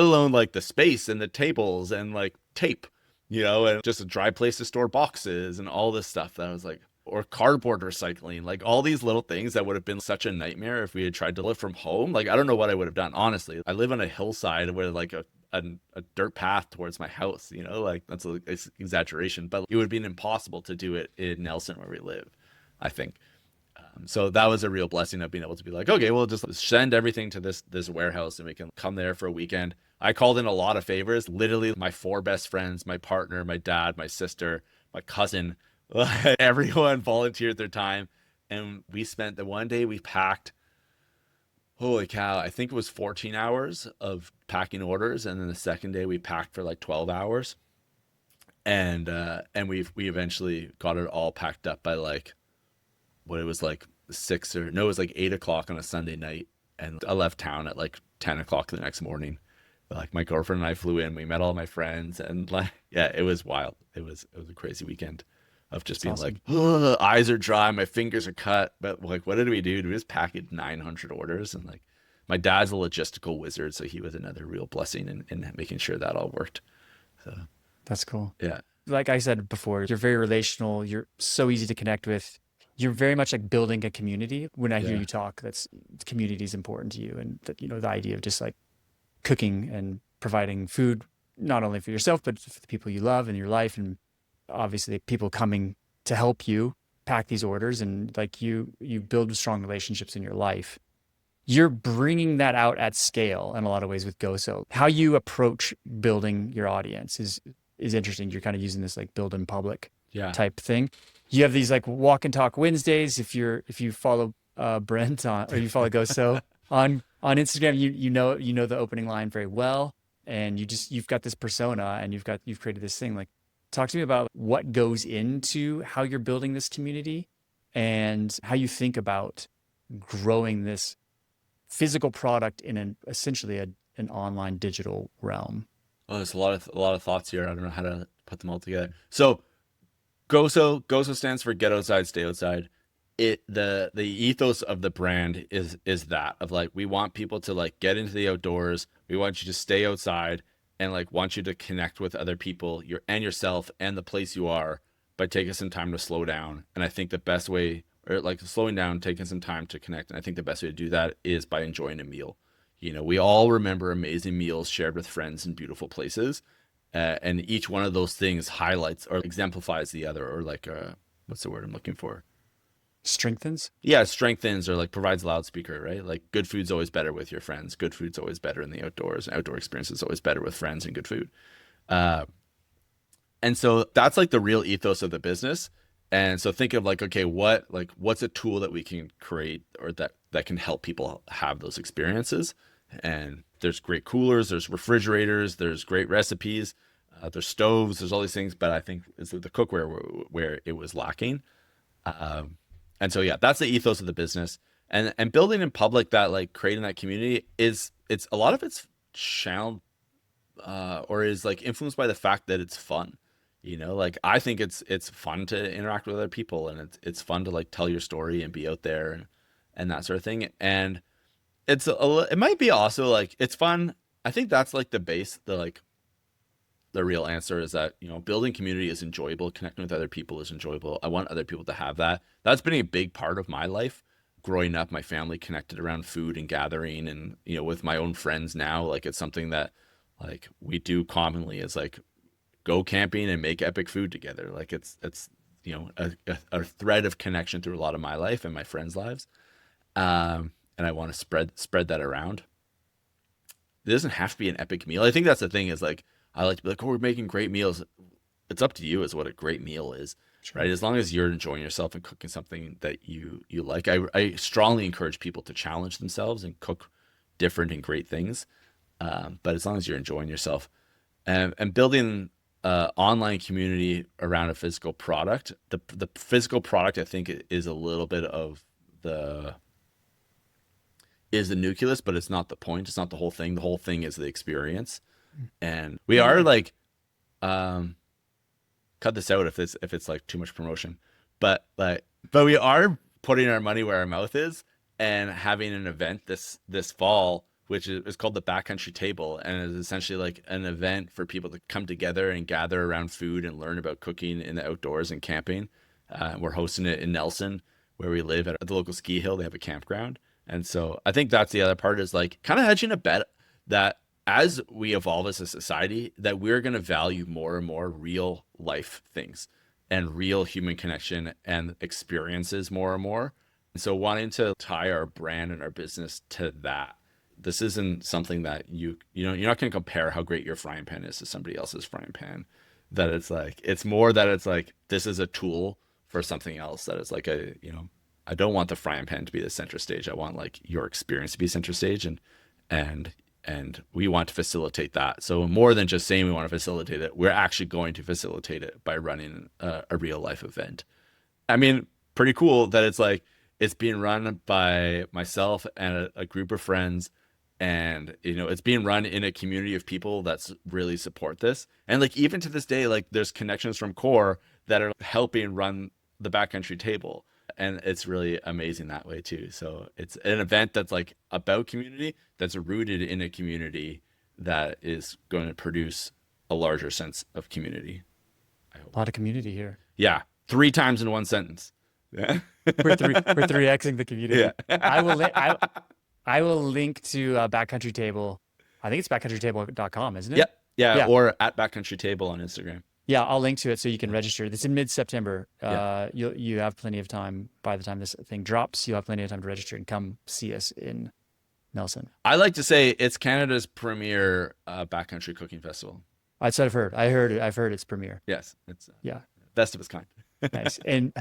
alone like the space and the tables and like tape, and just a dry place to store boxes and all this stuff that I was like, or cardboard recycling, like all these little things that would have been such a nightmare if we had tried to live from home. Like, I don't know what I would have done. Honestly, I live on a hillside where like a dirt path towards my house, like that's an exaggeration, but it would have been impossible to do it in Nelson where we live, I think. So that was a real blessing of being able to be like, okay, we'll just send everything to this warehouse and we can come there for a weekend. I called in a lot of favors, literally my 4 best friends, my partner, my dad, my sister, my cousin, everyone volunteered their time. And we spent the one day we packed, holy cow, I think it was 14 hours of packing orders. And then the second day we packed for like 12 hours. And we eventually got it all packed up by like, what it was like it was like 8 o'clock on a Sunday night. And I left town at like 10 o'clock the next morning. Like my girlfriend and I flew in, we met all my friends, and like, yeah, it was wild. It was a crazy weekend of just being awesome. Like, eyes are dry, my fingers are cut. But like, what did we do? We just packaged 900 orders. And like, my dad's a logistical wizard. So he was another real blessing in making sure that all worked. So that's cool. Yeah. Like I said before, you're very relational. You're so easy to connect with. You're very much like building a community. When I hear you talk, that's community is important to you. And that, the idea of just like cooking and providing food, not only for yourself, but for the people you love in your life. And obviously people coming to help you pack these orders, and like you build strong relationships in your life. You're bringing that out at scale in a lot of ways with GOSO. How you approach building your audience is interesting. You're kind of using this like build in public type thing. You have these like walk and talk Wednesdays. If you follow Brent or you follow GOSO on Instagram, you know the opening line very well, and you've got this persona, and you've created this thing. Like, talk to me about what goes into how you're building this community and how you think about growing this physical product in essentially an online digital realm. Oh, there's a lot of thoughts here. I don't know how to put them all together. So GOSO stands for Get Outside, Stay Outside. The ethos of the brand is that of like, we want people to like get into the outdoors. We want you to stay outside and like want you to connect with other people, yourself and the place you are, by taking some time to slow down. And I think the best way, or like slowing down, taking some time to connect. And I think the best way to do that is by enjoying a meal. We all remember amazing meals shared with friends in beautiful places. And each one of those things highlights or exemplifies the other, or like, what's the word I'm looking for? Strengthens? Yeah, strengthens, or like provides a loudspeaker, right? Like, good food's always better with your friends. Good food's always better in the outdoors. Outdoor experience is always better with friends and good food. And so that's like the real ethos of the business. And so think of like, okay, what's a tool that we can create, or that can help people have those experiences? And there's great coolers, there's refrigerators, there's great recipes, there's stoves, there's all these things. But I think it's the cookware where it was lacking. And so, yeah, that's the ethos of the business. And building in public, that like creating that community it's a lot of it's channeled or is like influenced by the fact that it's fun. Like, I think it's fun to interact with other people, and it's fun to like tell your story and be out there and that sort of thing. And it might be also like, it's fun. I think that's like the base, the like the real answer is that, you know, building community is enjoyable. Connecting with other people is enjoyable. I want other people to have that. That's been a big part of my life. Growing up, my family connected around food and gathering, and, you know, with my own friends now, like it's something that like we do commonly is like go camping and make epic food together. Like it's, you know, a thread of connection through a lot of my life and my friends' lives. And I want to spread that around. It doesn't have to be an epic meal. I think that's the thing is like, I like to be like, oh, we're making great meals. It's up to you as what a great meal is, right? As long as you're enjoying yourself and cooking something that you like. I strongly encourage people to challenge themselves and cook different and great things. But as long as you're enjoying yourself and building online community around a physical product, the physical product, I think is a little bit of the nucleus, but it's not the point. It's not the whole thing. The whole thing is the experience. And we are like, cut this out if it's like too much promotion, but we are putting our money where our mouth is and having an event this fall, which is called the Backcountry Table, and is essentially like an event for people to come together and gather around food and learn about cooking in the outdoors and camping. We're hosting it in Nelson, where we live at the local ski hill. They have a campground. And so I think that's the other part is like kind of hedging a bet that as we evolve as a society, that we're going to value more and more real life things and real human connection and experiences more and more. And so wanting to tie our brand and our business to that. This isn't something that you know, you're not going to compare how great your frying pan is to somebody else's frying pan. That it's like, it's more that it's like, this is a tool for something else that is like a, you know, I don't want the frying pan to be the center stage. I want like your experience to be center stage, and we want to facilitate that. So more than just saying we want to facilitate it, we're actually going to facilitate it by running a real life event. I mean, pretty cool that it's like, it's being run by myself and a group of friends, and, you know, it's being run in a community of people that's really support this. And like, even to this day, like there's connections from Core that are helping run the Backcountry Table. And it's really amazing that way too. So it's an event that's like about community, that's rooted in a community that is going to produce a larger sense of community. I hope. A lot of community here. Yeah. 3 times in one sentence. Yeah. We're 3xing the community. Yeah. I will link to Backcountry Table. I think it's backcountrytable.com, isn't it? Yep. Yeah. Or at Backcountry Table on Instagram. Yeah, I'll link to it so you can register. It's in mid-September. Yeah. You have plenty of time. By the time this thing drops, you'll have plenty of time to register and come see us in Nelson. I like to say it's Canada's premier backcountry cooking festival. That's what I've heard. I've heard it's premier. Yes, it's Yeah, best of its kind. nice. And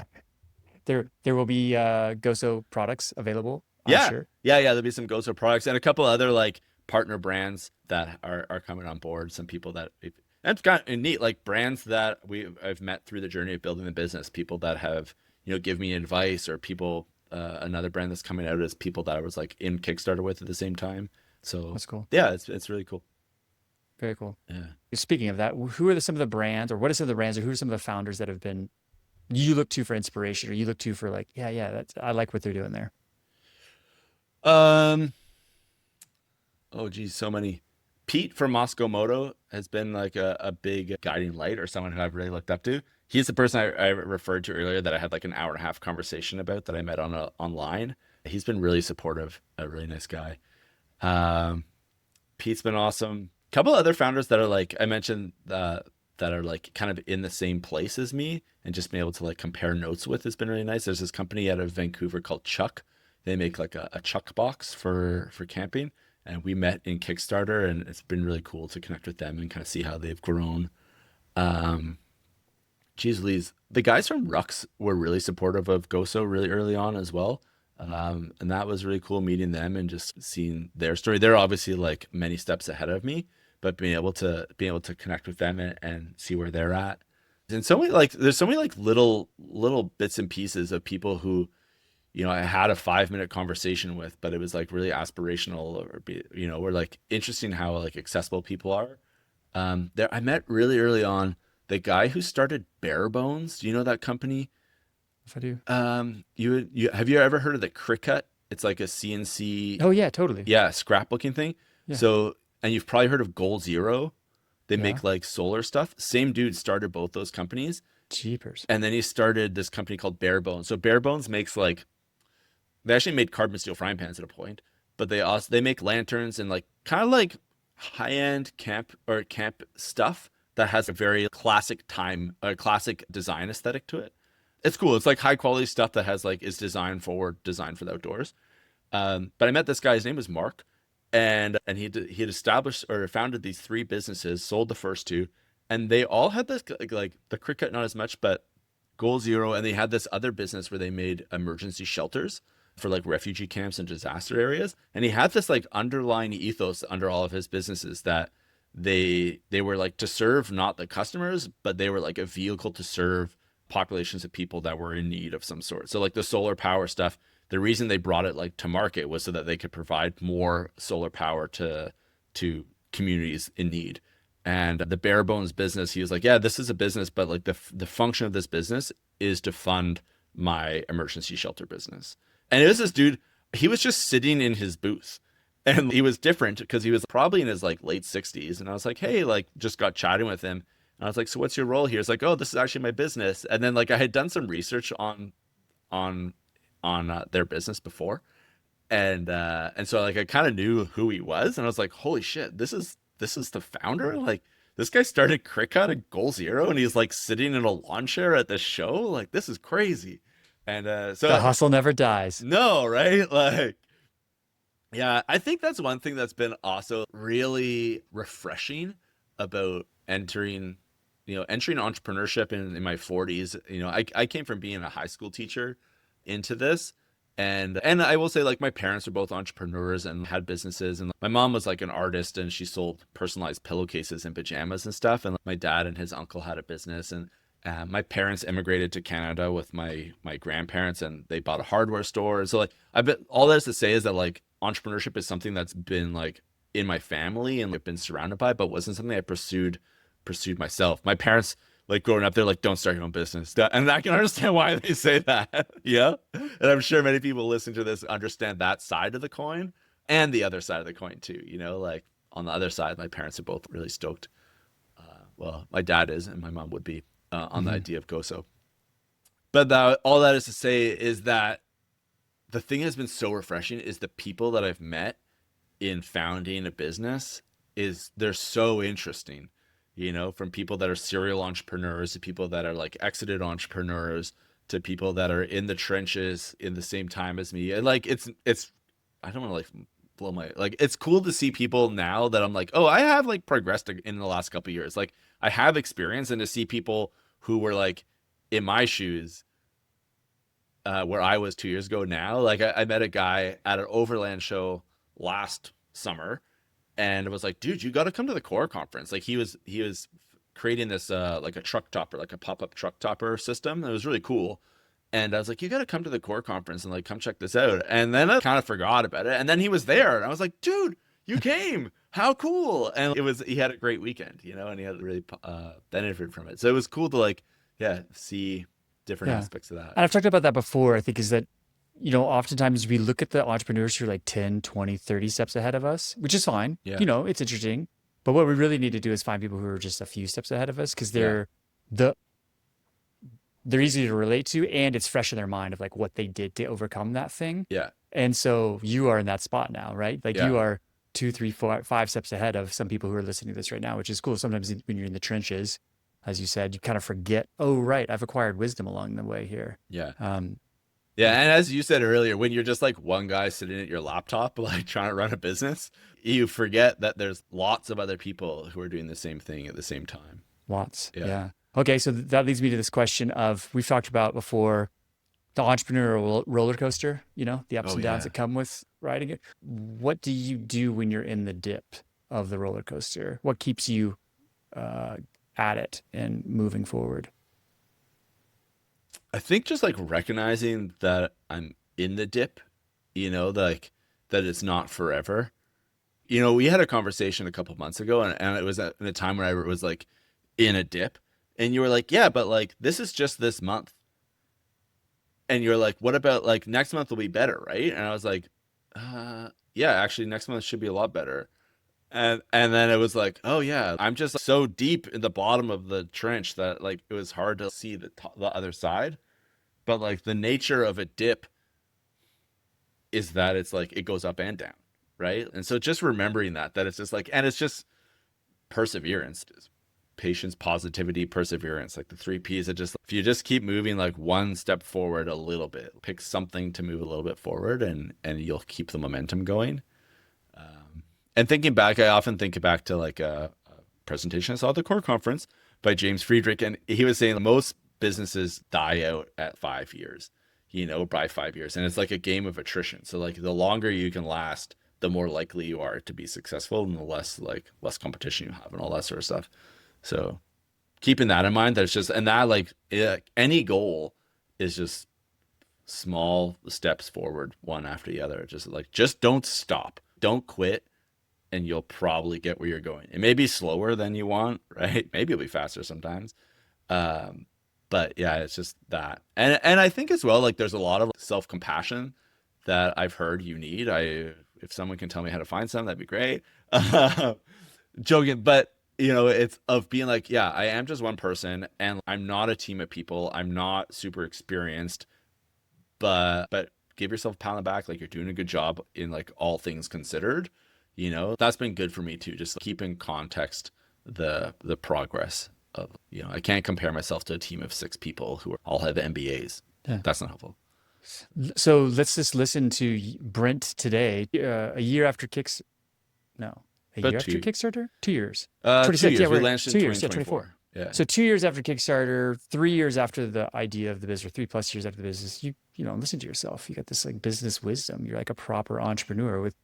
there will be GOSO products available. I'm Yeah. sure. Yeah. There'll be some GOSO products and a couple other like partner brands that are coming on board. Some people that that's kind of neat, like brands that I've met through the journey of building the business. People that have, you know, give me advice, or people. Another brand that's coming out is people that I was like in Kickstarter with at the same time. So That's cool. Yeah, it's really cool. Very cool. Yeah. Speaking of that, who are some of the brands, or what are some of the brands, or who are some of the founders that have been you look to for inspiration, or you look to for like, that's, I like what they're doing there. Oh geez, so many. Pete from Moscow Moto has been like a big guiding light, or someone who I've really looked up to. He's the person I referred to earlier that I had like an hour and a half conversation about, that I met online. He's been really supportive, a really nice guy. Pete's been awesome. A couple other founders that are like, I mentioned, that are like kind of in the same place as me, and just being able to like compare notes with has been really nice. There's this company out of Vancouver called Chuck. They make like a Chuck box for camping. And we met in Kickstarter, and it's been really cool to connect with them and kind of see how they've grown. Geez Louise, the guys from Rux were really supportive of GOSO really early on as well. And that was really cool meeting them and just seeing their story. They're obviously like many steps ahead of me, but being able to connect with them and see where they're at. And so many like, there's so many like little bits and pieces of people who, you know, I had a 5-minute conversation with, but it was like really aspirational, or, you know, we're like interesting how like accessible people are. I met really early on the guy who started Bare Bones. Do you know that company? If I do. You have you ever heard of the Cricut? It's like a CNC. Oh yeah, totally. Yeah, scrapbooking thing. Yeah. So, and you've probably heard of Goal Zero. They Yeah. make like solar stuff. Same dude started both those companies. Jeepers. And then he started this company called Bare Bones. So Bare Bones makes like, they actually made carbon steel frying pans at a point, but they make lanterns and like kind of like high-end camp stuff that has a very classic design aesthetic to it. It's cool. It's like high quality stuff that has like is designed for the outdoors. But I met this guy. His name was Mark, and he had established or founded these 3 businesses, sold the first 2, and they all had this like the Cricut, not as much, but Goal Zero, and they had this other business where they made emergency shelters for like refugee camps and disaster areas. And he had this like underlying ethos under all of his businesses that they were like to serve not the customers, but they were like a vehicle to serve populations of people that were in need of some sort. So like the solar power stuff, the reason they brought it like to market was so that they could provide more solar power to communities in need. And the Bare Bones business, he was like, yeah, this is a business, but like the function of this business is to fund my emergency shelter business. And it was this dude, he was just sitting in his booth, and he was different because he was probably in his like late 60s. And I was like, hey, like just got chatting with him. And I was like, so what's your role here? He's like, oh, this is actually my business. And then like I had done some research on their business before. And so like I kind of knew who he was, and I was like, holy shit, this is the founder? Like this guy started Cricut at Goal Zero, and he's like sitting in a lawn chair at this show. Like this is crazy. And so The hustle never dies. no, right? Like, yeah, I think that's one thing that's been also really refreshing about entering entrepreneurship in my 40s. I came from being a high school teacher into this. And I will say, like, my parents are both entrepreneurs and had businesses. And my mom was like an artist, and she sold personalized pillowcases and pajamas and stuff. And my dad and his uncle had a business. And my parents immigrated to Canada with my grandparents, and they bought a hardware store. So like, I bet all that is to say is that like entrepreneurship is something that's been like in my family and like been surrounded by, but wasn't something I pursued myself. My parents, like growing up, they're like, don't start your own business. And I can understand why they say that. Yeah. And I'm sure many people listening to this understand that side of the coin and the other side of the coin too. Like on the other side, my parents are both really stoked. Well, my dad is, and my mom would be on the idea of GOSO. But all that is to say is that the thing that's been so refreshing is the people that I've met in founding a business they're so interesting. From people that are serial entrepreneurs to people that are like exited entrepreneurs to people that are in the trenches in the same time as me. And like, it's, I don't want to like blow my, like, it's cool to see people now that I'm like, oh, I have like progressed in the last couple of years. Like I have experience, and to see people who were like in my shoes, where I was 2 years ago now. Like I met a guy at an overland show last summer, and it was like, dude, you got to come to the core conference. Like he was creating this like a truck topper, like a pop-up truck topper system. It was really cool. And I was like, you got to come to the core conference and like come check this out. And then I kind of forgot about it. And then he was there, and I was like, dude, you came. How cool. And he had a great weekend, and he had really benefited from it. So it was cool to like, yeah, see different aspects of that. And I've talked about that before, I think, is that, oftentimes we look at the entrepreneurs who are like 10, 20, 30 steps ahead of us, which is fine. Yeah. It's interesting. But what we really need to do is find people who are just a few steps ahead of us, because they're easy to relate to, and it's fresh in their mind of like what they did to overcome that thing. Yeah. And so you are in that spot now, right? Like Yeah. you are 2, 3, 4, 5 steps ahead of some people who are listening to this right now, which is cool. Sometimes when you're in the trenches, as you said, you kind of forget, oh, right, I've acquired wisdom along the way here. Yeah. Yeah. And as you said earlier, when you're just like one guy sitting at your laptop, like trying to run a business, you forget that there's lots of other people who are doing the same thing at the same time. Lots. Yeah. Yeah. Okay. So that leads me to this question of, we've talked about before, the entrepreneurial roller coaster, the ups and downs that come with riding it. What do you do when you're in the dip of the roller coaster? What keeps you at it and moving forward? I think just like recognizing that I'm in the dip, like that it's not forever. We had a conversation a couple months ago, and it was in a time where I was like in a dip, and you were like, yeah, but like this is just this month. And you're like, what about like next month will be better, right? And I was like, yeah, actually next month should be a lot better. And then it was like, oh yeah, I'm just so deep in the bottom of the trench that like it was hard to see the other side. But like the nature of a dip is that it's like it goes up and down, right? And so just remembering that it's just like, and it's just perseverance, patience, positivity, perseverance, like the three P's. It just, if you just keep moving like one step forward a little bit, pick something to move a little bit forward, and you'll keep the momentum going. And thinking back, I often think back to like a presentation I saw at the core conference by James Friedrich, and he was saying most businesses die out at 5 years, by 5 years, and it's like a game of attrition. So like the longer you can last, the more likely you are to be successful, and the less competition you have and all that sort of stuff. So keeping that in mind, there's just, and that like any goal is just small steps forward, one after the other. Just don't stop, don't quit, and you'll probably get where you're going. It may be slower than you want, right? Maybe it'll be faster sometimes. But yeah, it's just that. And I think as well, like there's a lot of self-compassion that I've heard you need. If someone can tell me how to find some, that'd be great. Joking, but it's of being like, yeah, I am just one person and I'm not a team of people. I'm not super experienced, but give yourself a pat on the back. Like you're doing a good job in like all things considered. That's been good for me too. Just keep in context the progress of, I can't compare myself to a team of 6 people who all have MBAs. Yeah. That's not helpful. So let's just listen to Brent today, a year after No, a About year after 2 Kickstarter? 2 years. 2 26, years. yeah, We we're launched in 2 years, yeah, 2024. Yeah. So 2 years after Kickstarter, 3 years after the idea of the business, or 3+ years after the business, you listen to yourself. You got this like business wisdom. You're like a proper entrepreneur with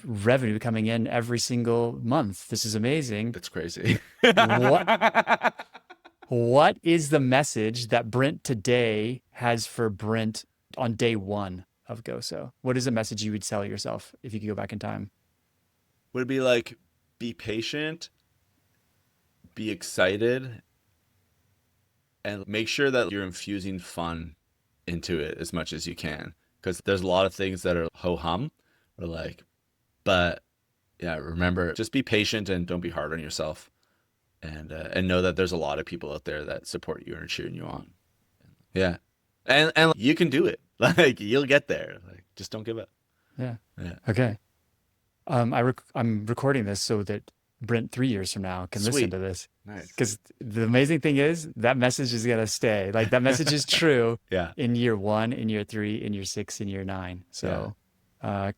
revenue coming in every single month. This is amazing. That's crazy. What is the message that Brent today has for Brent on day one of GOSO? What is the message you would tell yourself if you could go back in time? Would it be like, be patient, be excited, and make sure that you're infusing fun into it as much as you can? Because there's a lot of things that are ho-hum, or like, but yeah, remember, just be patient and don't be hard on yourself. And know that there's a lot of people out there that support you and are cheering you on. Yeah. And you can do it. Like you'll get there. Like just don't give up. Yeah. Yeah. Okay. I'm recording this so that Brent 3 years from now can listen Sweet. to this. Nice. Because the amazing thing is that message is gonna stay. Like that message is true Yeah. in year 1, in year 3, in year 6, in year 9. So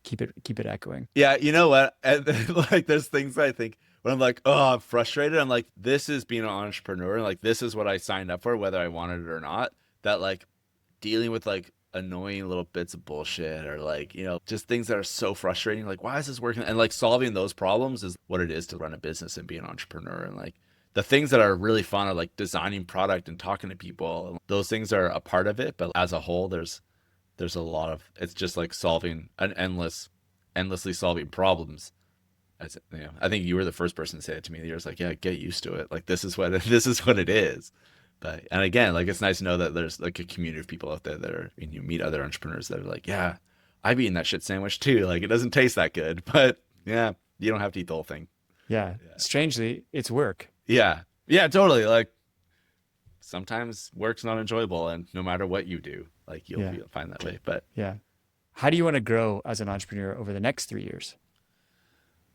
keep it echoing. Yeah, you know what? And like there's things I think when I'm like, oh, I'm frustrated. I'm like, this is being an entrepreneur, and like this is what I signed up for, whether I wanted it or not. That like dealing with like annoying little bits of bullshit, or like, just things that are so frustrating. Like, why is this working? And like solving those problems is what it is to run a business and be an entrepreneur. And like the things that are really fun are like designing product and talking to people. Those things are a part of it, but as a whole, there's a lot of, it's just like solving endlessly solving problems. I think you were the first person to say it to me. You're just like, yeah, get used to it. Like this is what it is. But, and again, like it's nice to know that there's like a community of people out there that are, and you meet other entrepreneurs that are like, yeah, I've eaten that shit sandwich too. Like it doesn't taste that good, but yeah, you don't have to eat the whole thing. Yeah. Strangely, it's work. Yeah. Yeah, totally. Like sometimes work's not enjoyable, and no matter what you do, like you'll find that way. But yeah. How do you want to grow as an entrepreneur over the next 3 years?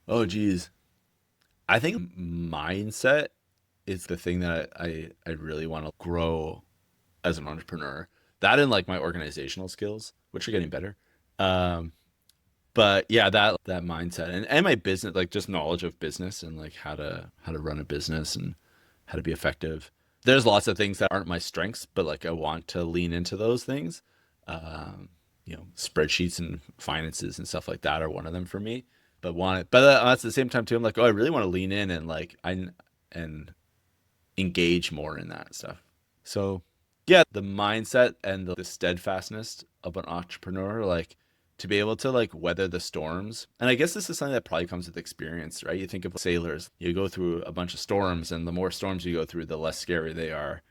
Oh, geez. I think mindset is the thing that I really want to grow as an entrepreneur. That and like my organizational skills, which are getting better. But yeah, that mindset and my business, like just knowledge of business and like how to run a business and how to be effective. There's lots of things that aren't my strengths, but like I want to lean into those things. Spreadsheets and finances and stuff like that are one of them for me. But at the same time too, I'm like, oh, I really want to lean in and like and engage more in that stuff. So yeah, the mindset and the steadfastness of an entrepreneur, like to be able to like weather the storms. And I guess this is something that probably comes with experience, right? You think of sailors, you go through a bunch of storms, and the more storms you go through, the less scary they are.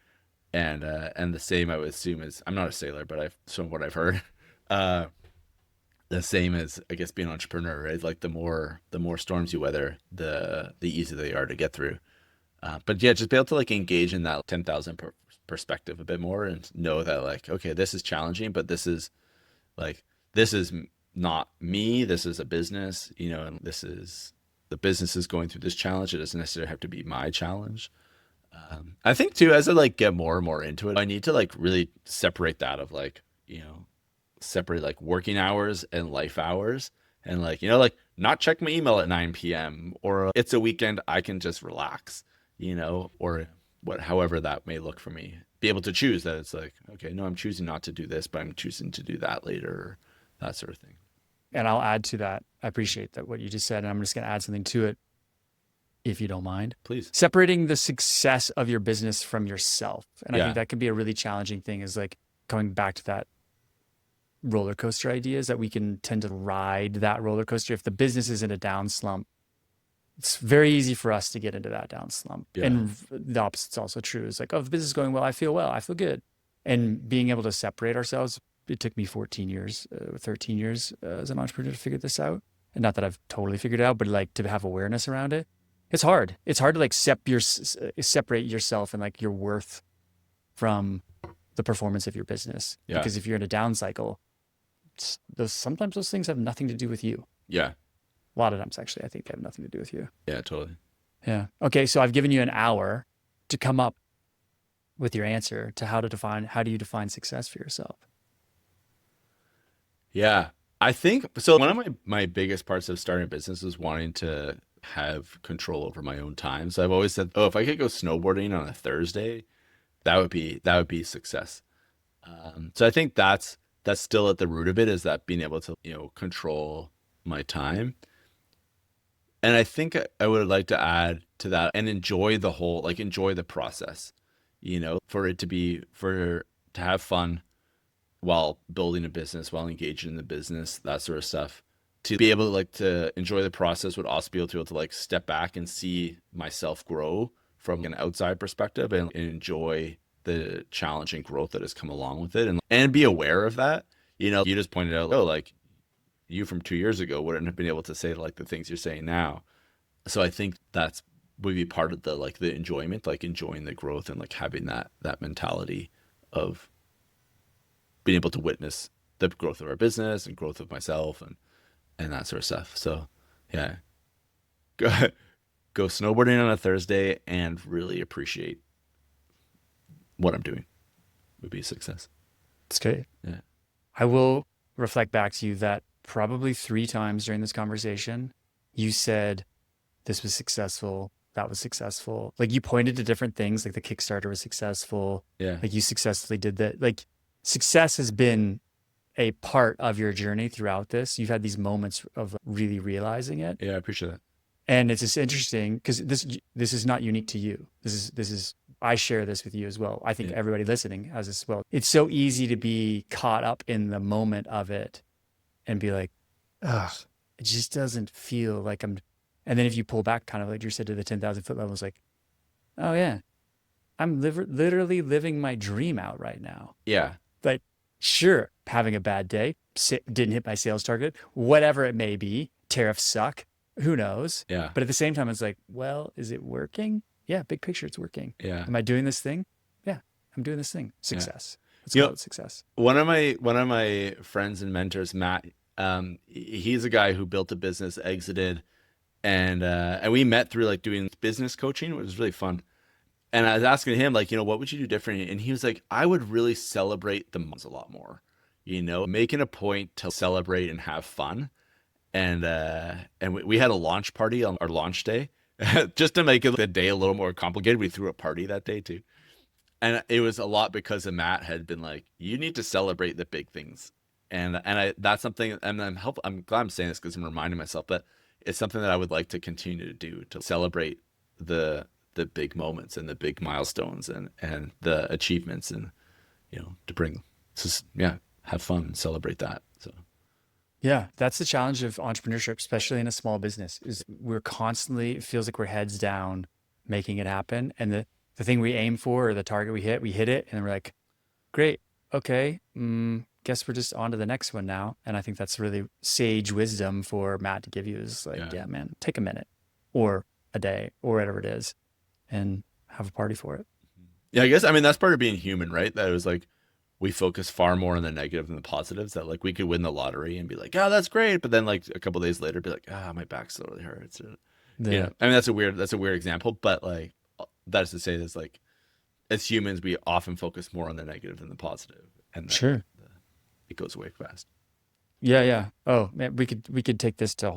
And the same I would assume is, I'm not a sailor, but from what I've heard, the same as I guess being an entrepreneur, right? Like the more storms you weather, the easier they are to get through. But yeah, just be able to like engage in that 10,000 perspective a bit more and know that like, okay, this is challenging, but this is like, this is not me. This is a business, you know, and this is the business is going through this challenge. It doesn't necessarily have to be my challenge. I think too, as I like get more and more into it, I need to like really separate that of like, you know, separate like working hours and life hours and like, you know, like not check my email at 9 p.m. or it's a weekend, I can just relax, you know, or what, however that may look for me. Be able to choose that it's like, okay, no, I'm choosing not to do this, but I'm choosing to do that later, or that sort of thing. And I'll add to that. I appreciate that what you just said, and I'm just going to add something to it, if you don't mind. Please. Separating the success of your business from yourself. And I Yeah. think that can be a really challenging thing, is like coming back to that roller coaster idea, is that we can tend to ride that roller coaster. If the business is in a down slump, it's very easy for us to get into that down slump. Yeah. And the opposite's also true. It's like, oh, if the business is going well, I feel good. And being able to separate ourselves, it took me 14 years, 13 years as an entrepreneur to figure this out. And not that I've totally figured it out, but like to have awareness around it. It's hard. It's hard to like separate yourself and like your worth from the performance of your business. Yeah. Because if you're in a down cycle, sometimes those things have nothing to do with you. Yeah. A lot of times, actually, I think they have nothing to do with you. Yeah, totally. Yeah. Okay. So I've given you an hour to come up with your answer to how do you define success for yourself? Yeah. I think so. One of my biggest parts of starting a business is wanting to have control over my own time. So I've always said, oh, if I could go snowboarding on a Thursday, that would be success. So I think that's still at the root of it, is that being able to, you know, control my time. And I think I would like to add to that and enjoy enjoy the process, you know, to have fun while building a business, while engaging in the business, that sort of stuff. To be able to like to enjoy the process would also be able to like step back and see myself grow from an outside perspective and enjoy the challenge and growth that has come along with it, and be aware of that. You know, you just pointed out, oh, like you from 2 years ago wouldn't have been able to say like the things you're saying now. So I think that's would be part of the enjoyment, like enjoying the growth and like having that mentality of being able to witness the growth of our business and growth of myself and that sort of stuff. So yeah, go snowboarding on a Thursday and really appreciate what I'm doing would be a success. It's great. Yeah. I will reflect back to you that probably 3 times during this conversation, you said this was successful, that was successful. Like you pointed to different things, like the Kickstarter was successful. Yeah. Like you successfully did that. Like success has been a part of your journey throughout this. You've had these moments of really realizing it. Yeah, I appreciate that. And it's just interesting because this is not unique to you. This is I share this with you as well. I think Yeah. everybody listening has this as well. It's so easy to be caught up in the moment of it and be like, ugh, it just doesn't feel like I'm. And then if you pull back, kind of like you said, to the 10,000 foot level, it's like, oh yeah, I'm literally living my dream out right now. Yeah. But sure, having a bad day, didn't hit my sales target, whatever it may be, tariffs suck, who knows? Yeah. But at the same time, it's like, well, is it working? Yeah, big picture, it's working. Yeah. Am I doing this thing? Yeah, I'm doing this thing. Success. Let's You call know, it success. One of my friends and mentors, Matt, he's a guy who built a business, exited, and we met through like doing business coaching, which was really fun. And I was asking him, like, you know, what would you do differently? And he was like, I would really celebrate the months a lot more, you know, making a point to celebrate and have fun. And we had a launch party on our launch day just to make the day a little more complicated. We threw a party that day too. And it was a lot because of Matt had been like, you need to celebrate the big things. And that's something, and I'm glad I'm saying this because I'm reminding myself that it's something that I would like to continue to do, to celebrate the big moments and the big milestones and the achievements, and, you know, to bring, just, yeah, have fun and celebrate that. So. Yeah, that's the challenge of entrepreneurship, especially in a small business, is we're constantly, it feels like we're heads down making it happen. And the thing we aim for, or the target we hit it. And then we're like, great. Okay. guess we're just on to the next one now. And I think that's really sage wisdom for Matt to give you is like, yeah, man, take a minute or a day or whatever it is and have a party for it. Yeah, I guess, I mean, that's part of being human, right? That it was like, we focus far more on the negative than the positives, that like we could win the lottery and be like, oh, that's great. But then like a couple days later, be like, my back still really hurts. Yeah. I mean, that's a weird example, but like that is to say that's like, as humans, we often focus more on the negative than the positive, and then it goes away fast. Yeah. Oh man, we could take this to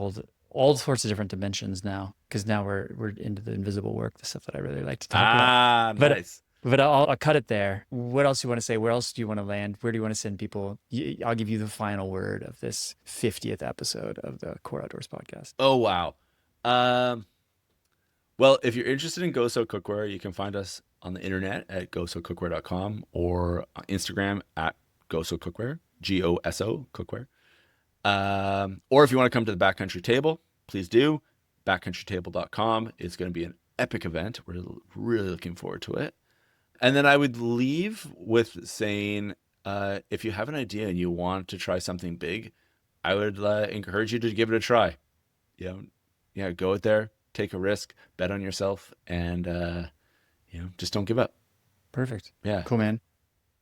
all sorts of different dimensions now, because now we're into the invisible work, the stuff that I really like to talk about. Nice. But I'll cut it there. What else do you want to say? Where else do you want to land? Where do you want to send people? I'll give you the final word of this 50th episode of the Core Outdoors podcast. Oh, wow. Well, if you're interested in GOSO Cookware, you can find us on the internet at gosocookware.com or on Instagram at GOSO Cookware, GOSO Cookware. Or if you want to come to the backcountry table, please do. Backcountrytable.com. It's going to be an epic event. We're really looking forward to it. And then I would leave with saying, if you have an idea and you want to try something big, I would encourage you to give it a try. Go out there, take a risk, bet on yourself, and just don't give up. Perfect. Yeah. Cool, man.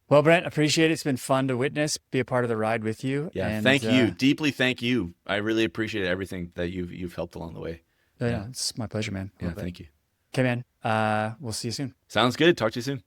Well, Brent, appreciate it. It's been fun to witness, be a part of the ride with you. Yeah. And, thank you. Deeply thank you. I really appreciate everything that you've helped along the way. Yeah. It's my pleasure, man. Yeah. Thank you. Okay, man. We'll see you soon. Sounds good. Talk to you soon.